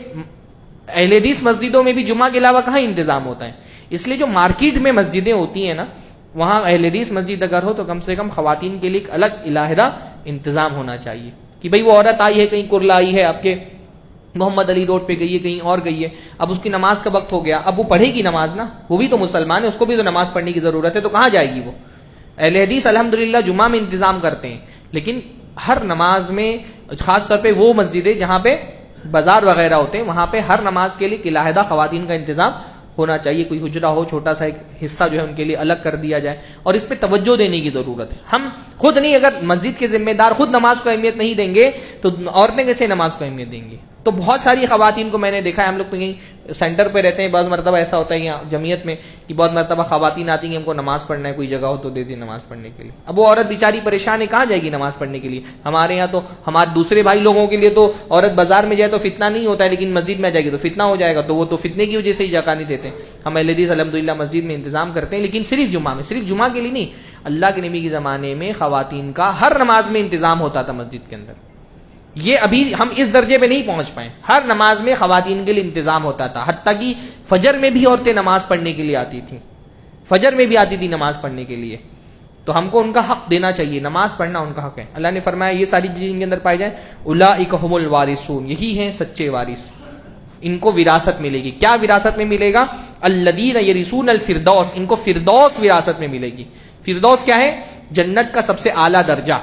اہل حدیث مسجدوں میں بھی جمعہ کے علاوہ کہاں انتظام ہوتا ہے. اس لیے جو مارکیٹ میں مسجدیں ہوتی ہیں نا وہاں اہل حدیث مسجد اگر ہو تو کم سے کم خواتین کے لیے ایک الگ علیحدہ انتظام ہونا چاہیے کہ بھئی وہ عورت آئی ہے، کہیں کرلا آئی ہے آپ کے محمد علی روڈ پہ گئی ہے، کہیں اور گئی ہے، اب اس کی نماز کا وقت ہو گیا، اب وہ پڑھے گی نماز نا، وہ بھی تو مسلمان ہے، اس کو بھی تو نماز پڑھنے کی ضرورت ہے، تو کہاں جائے گی وہ. اہل حدیث الحمدللہ جمعہ میں انتظام کرتے ہیں، لیکن ہر نماز میں خاص طور پہ وہ مسجدیں جہاں پہ بازار وغیرہ ہوتے ہیں وہاں پہ ہر نماز کے لیے علیحدہ خواتین کا انتظام ہونا چاہیے. کوئی حجرہ ہو چھوٹا سا ایک حصہ جو ہے ان کے لیے الگ کر دیا جائے، اور اس پہ توجہ دینے کی ضرورت ہے. ہم خود نہیں، اگر مسجد کے ذمہ دار خود نماز کو اہمیت نہیں دیں گے تو عورتیں کیسے نماز کو اہمیت دیں گی. تو بہت ساری خواتین کو میں نے دیکھا ہے، ہم لوگ تو یہیں سینٹر پہ رہتے ہیں، بعض مرتبہ ایسا ہوتا ہے یہاں جمعیت میں کہ بہت مرتبہ خواتین آتی ہیں، ہم کو نماز پڑھنا ہے، کوئی جگہ ہو تو دے دیں نماز پڑھنے کے لیے. اب وہ عورت بیچاری پریشان ہے، کہاں جائے گی نماز پڑھنے کے لیے؟ ہمارے یہاں تو ہمارے دوسرے بھائی لوگوں کے لیے تو عورت بازار میں جائے تو فتنہ نہیں ہوتا ہے، لیکن مسجد میں جائے گی تو فتنہ ہو جائے گا، تو وہ تو فتنے کی وجہ سے ہی جگہ نہیں دیتے. ہم اہل حدیث الحمدللہ مسجد میں انتظام کرتے ہیں، لیکن صرف جمعہ میں، صرف جمعہ کے لیے نہیں. اللہ کے نبی کے زمانے میں خواتین کا ہر نماز میں انتظام ہوتا تھا مسجد کے اندر. یہ ابھی ہم اس درجے پہ نہیں پہنچ پائے، ہر نماز میں خواتین کے لیے انتظام ہوتا تھا، حتیٰ کہ فجر میں بھی عورتیں نماز پڑھنے کے لیے آتی تھیں، فجر میں بھی آتی تھی نماز پڑھنے کے لیے. تو ہم کو ان کا حق دینا چاہیے، نماز پڑھنا ان کا حق ہے. اللہ نے فرمایا یہ ساری چیزیں ان کے اندر پائی جائیں، اولئک ھم الوارثون، یہی ہیں سچے وارث، ان کو وراثت ملے گی. کیا وراثت میں ملے گا؟ الذین یرثون الفردوس، ان کو فردوس وراثت میں ملے گی. فردوس کیا ہے؟ جنت کا سب سے اعلیٰ درجہ.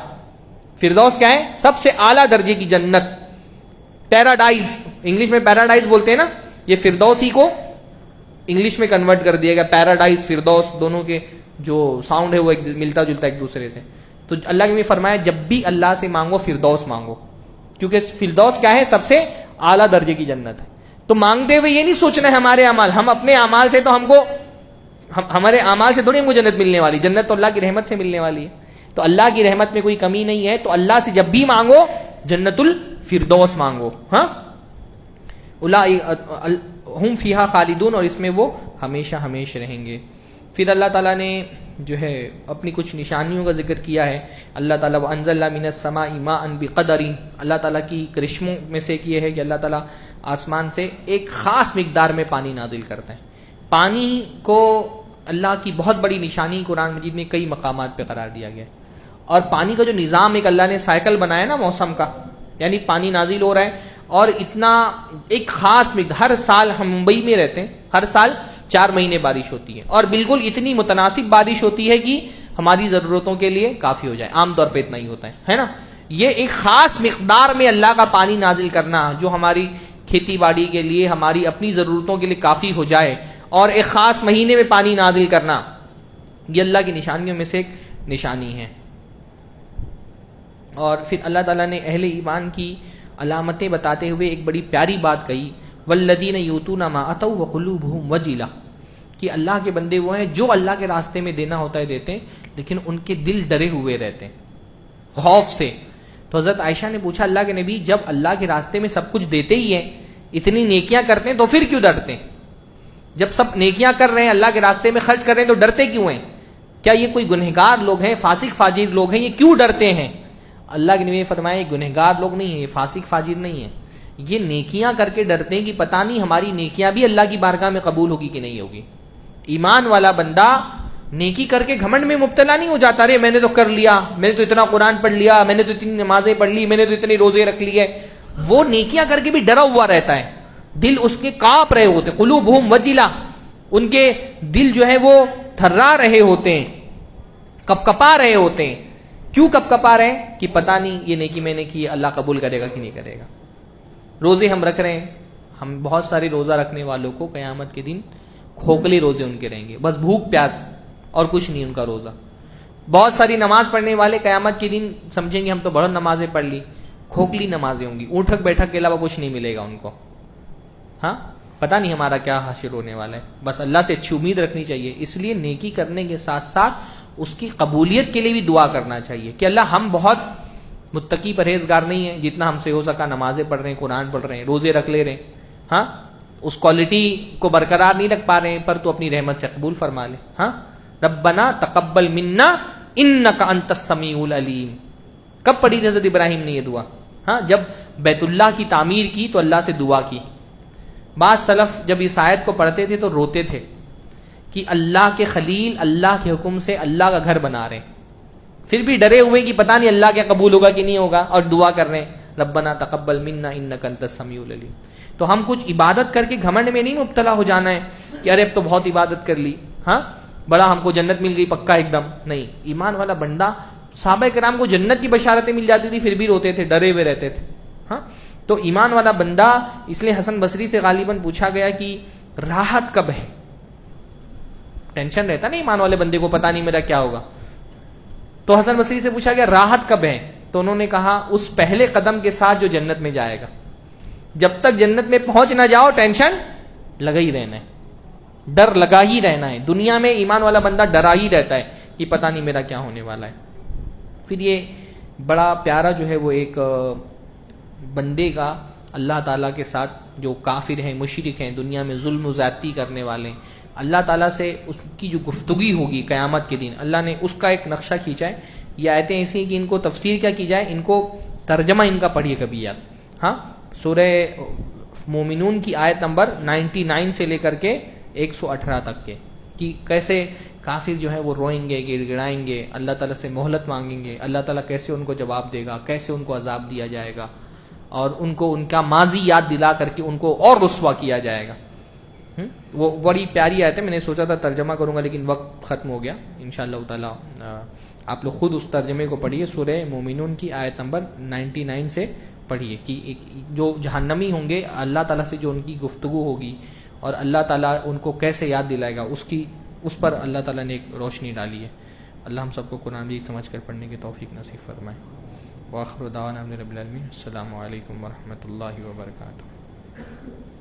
فردوس کیا ہے؟ سب سے اعلیٰ درجے کی جنت، پیراڈائز، انگلش میں پیراڈائز بولتے ہیں نا، یہ فردوس ہی کو انگلش میں کنورٹ کر دیا گیا. پیراڈائز فردوس دونوں کے جو ساؤنڈ ہے وہ ملتا جلتا ایک دوسرے سے. تو اللہ نے فرمایا جب بھی اللہ سے مانگو فردوس مانگو، کیونکہ فردوس کیا ہے؟ سب سے اعلیٰ درجے کی جنت ہے. تو مانگتے ہوئے یہ نہیں سوچنا ہے ہمارے اعمال، ہم اپنے اعمال سے تو ہمارے اعمال سے تھوڑی ہم کو جنت ملنے والی، جنت تو اللہ کی رحمت سے ملنے والی ہے. تو اللہ کی رحمت میں کوئی کمی نہیں ہے، تو اللہ سے جب بھی مانگو جنت الفردوس مانگو. ہاں، ہم فیہا خالدون، اور اس میں وہ ہمیشہ ہمیشہ رہیں گے. پھر اللہ تعالیٰ نے جو ہے اپنی کچھ نشانیوں کا ذکر کیا ہے. اللہ تعالیٰ وَأَنزَلْنَا مِنَ السَّمَاءِ مَاءً بِقَدَرٍ، اللہ تعالیٰ کی کرشموں میں سے ایک یہ ہے کہ اللہ تعالیٰ آسمان سے ایک خاص مقدار میں پانی نازل کرتا ہے. پانی کو اللہ کی بہت بڑی نشانی قرآن مجید میں کئی مقامات پہ قرار دیا گیا ہے. اور پانی کا جو نظام ایک اللہ نے سائیکل بنایا نا موسم کا، یعنی پانی نازل ہو رہا ہے اور اتنا ایک خاص مقدار، ہر سال ہم ممبئی میں رہتے ہیں، ہر سال 4 مہینے بارش ہوتی ہے، اور بالکل اتنی متناسب بارش ہوتی ہے کہ ہماری ضرورتوں کے لیے کافی ہو جائے. عام طور پہ اتنا ہی ہوتا ہے نا. یہ ایک خاص مقدار میں اللہ کا پانی نازل کرنا جو ہماری کھیتی باڑی کے لیے، ہماری اپنی ضرورتوں کے لیے کافی ہو جائے، اور ایک خاص مہینے میں پانی نازل کرنا، یہ اللہ کی نشانیوں میں سے ایک نشانی ہے. اور پھر اللہ تعالیٰ نے اہل ایمان کی علامتیں بتاتے ہوئے ایک بڑی پیاری بات کہی، والذین یؤتون ما اتوا وقلوبهم وجلہ، کہ اللہ کے بندے وہ ہیں جو اللہ کے راستے میں دینا ہوتا ہے دیتے ہیں، لیکن ان کے دل ڈرے ہوئے رہتے ہیں خوف سے. تو حضرت عائشہ نے پوچھا اللہ کے نبی جب اللہ کے راستے میں سب کچھ دیتے ہی ہیں، اتنی نیکیاں کرتے ہیں، تو پھر کیوں ڈرتے ہیں؟ جب سب نیکیاں کر رہے ہیں، اللہ کے راستے میں خرچ کر رہے ہیں، تو ڈرتے کیوں ہیں؟ کیا یہ کوئی گنہگار لوگ ہیں، فاسق فاجر لوگ ہیں، یہ کیوں ڈرتے ہیں؟ اللہ کے نبی نے فرمایا یہ گنہگار لوگ نہیں ہیں، یہ فاسق فاجر نہیں ہیں، یہ نیکیاں کر کے ڈرتے ہیں کہ پتہ نہیں ہماری نیکیاں بھی اللہ کی بارگاہ میں قبول ہوگی کہ نہیں ہوگی. ایمان والا بندہ نیکی کر کے گھمنڈ میں مبتلا نہیں ہو جاتا، رے میں نے تو کر لیا، میں نے تو اتنا قرآن پڑھ لیا، میں نے تو اتنی نمازیں پڑھ لی، میں نے تو اتنے روزے رکھ لیے. وہ نیکیاں کر کے بھی ڈرا ہوا رہتا ہے، دل اس کے کانپ رہے ہوتے، قلوبہم وجلہ، ان کے دل جو ہے وہ تھرا رہے ہوتے ہیں، کپ کپا رہے ہوتے ہیں. کیوں کپ کپا رہے ہیں؟ کہ پتہ نہیں یہ نیکی میں نے کی اللہ قبول کرے گا کہ نہیں کرے گا. روزے ہم رکھ رہے ہیں، ہم بہت سارے روزہ رکھنے والوں کو قیامت کے دن کھوکھلے روزے ان کے رہیں گے، بس بھوک پیاس اور کچھ نہیں ان کا روزہ. بہت ساری نماز پڑھنے والے قیامت کے دن سمجھیں گے ہم تو بڑا نمازیں پڑھ لی، کھوکھلی نمازیں ہوں گی، اونٹھک بیٹھک کے علاوہ کچھ نہیں ملے گا ان کو. ہاں، پتہ نہیں ہمارا کیا حاصل ہونے والا ہے. بس اللہ سے اچھی امید رکھنی چاہیے. اس لیے نیکی کرنے کے ساتھ ساتھ اس کی قبولیت کے لیے بھی دعا کرنا چاہیے کہ اللہ ہم بہت متقی پرہیزگار نہیں ہیں، جتنا ہم سے ہو سکا نمازیں پڑھ رہے ہیں، قرآن پڑھ رہے ہیں، روزے رکھ لے رہے ہیں، ہاں اس کوالٹی کو برقرار نہیں رکھ پا رہے ہیں، پر تو اپنی رحمت سے قبول فرما لے. ہاں، ربنا تقبل منا انک انت السمیع العلیم. کب پڑھی تھی حضرت ابراہیم نے یہ دعا؟ ہاں، جب بیت اللہ کی تعمیر کی تو اللہ سے دعا کی. بعض سلف جب اس آیت کو پڑھتے تھے تو روتے تھے کہ اللہ کے خلیل اللہ کے حکم سے اللہ کا گھر بنا رہے ہیں، پھر بھی ڈرے ہوئے کہ پتہ نہیں اللہ کیا قبول ہوگا کہ نہیں ہوگا، اور دعا کر رہے ہیں ربنا تقبل منا انک انت السمیع العلیم. تو ہم کچھ عبادت کر کے گھمنڈ میں نہیں مبتلا ہو جانا ہے کہ ارے اب تو بہت عبادت کر لی، ہاں بڑا ہم کو جنت مل گئی پکا ایک دم. نہیں، ایمان والا بندہ، صحابہ کرام کو جنت کی بشارتیں مل جاتی تھی پھر بھی روتے تھے، ڈرے ہوئے رہتے تھے. ہاں، تو ایمان والا بندہ، اس لیے حسن بصری سے غالباً پوچھا گیا کہ راحت کب ہے؟ ٹینشن رہتا نا ایمان والے بندے کو، پتہ نہیں میرا کیا ہوگا. تو حسن بصری سے پوچھا گیا راحت کب ہے؟ تو انہوں نے کہا اس پہلے قدم کے ساتھ جو جنت میں جائے گا. جب تک جنت میں پہنچ نہ جاؤ ٹینشن لگا ہی رہنا ہے، ڈر لگا ہی رہنا ہے. دنیا میں ایمان والا بندہ ڈرا ہی رہتا ہے کہ پتہ نہیں میرا کیا ہونے والا ہے. پھر یہ بڑا پیارا جو ہے وہ ایک بندے کا اللہ تعالیٰ کے ساتھ، جو کافر ہیں مشرک ہیں دنیا میں ظلم و زیادتی کرنے والے ہیں، اللہ تعالیٰ سے اس کی جو گفتگی ہوگی قیامت کے دن، اللہ نے اس کا ایک نقشہ کھینچا ہے. یہ آیتیں ایسی ہیں کہ ان کو تفسیر کیا کی جائے، ان کو ترجمہ ان کا پڑھیے کبھی یاد. ہاں، سورہ مومنون کی آیت نمبر 99 سے لے کر کے 118 تک کے، کہ کیسے کافر جو ہے وہ روئیں گے، گڑ گڑائیں گے، اللہ تعالیٰ سے مہلت مانگیں گے، اللہ تعالیٰ کیسے ان کو جواب دے گا، کیسے ان کو عذاب دیا جائے گا، اور ان کو ان کا ماضی یاد دلا کر کے ان کو اور رسوا کیا جائے گا. وہ بڑی پیاری آیت ہے. میں نے سوچا تھا ترجمہ کروں گا لیکن وقت ختم ہو گیا. انشاءاللہ تعالیٰ آپ لوگ خود اس ترجمے کو پڑھیے. سورہ مومنون کی آیت نمبر 99 سے پڑھیے کہ جو جہنمی ہوں گے اللہ تعالیٰ سے جو ان کی گفتگو ہوگی اور اللہ تعالیٰ ان کو کیسے یاد دلائے گا، اس پر اللہ تعالیٰ نے ایک روشنی ڈالی ہے. اللہ ہم سب کو قرآن مجید سمجھ کر پڑھنے کی توفیق نصیب فرمائے. وآخر دعوانا الحمد للہ رب العالمین. السلام علیکم ورحمۃ اللہ وبرکاتہ.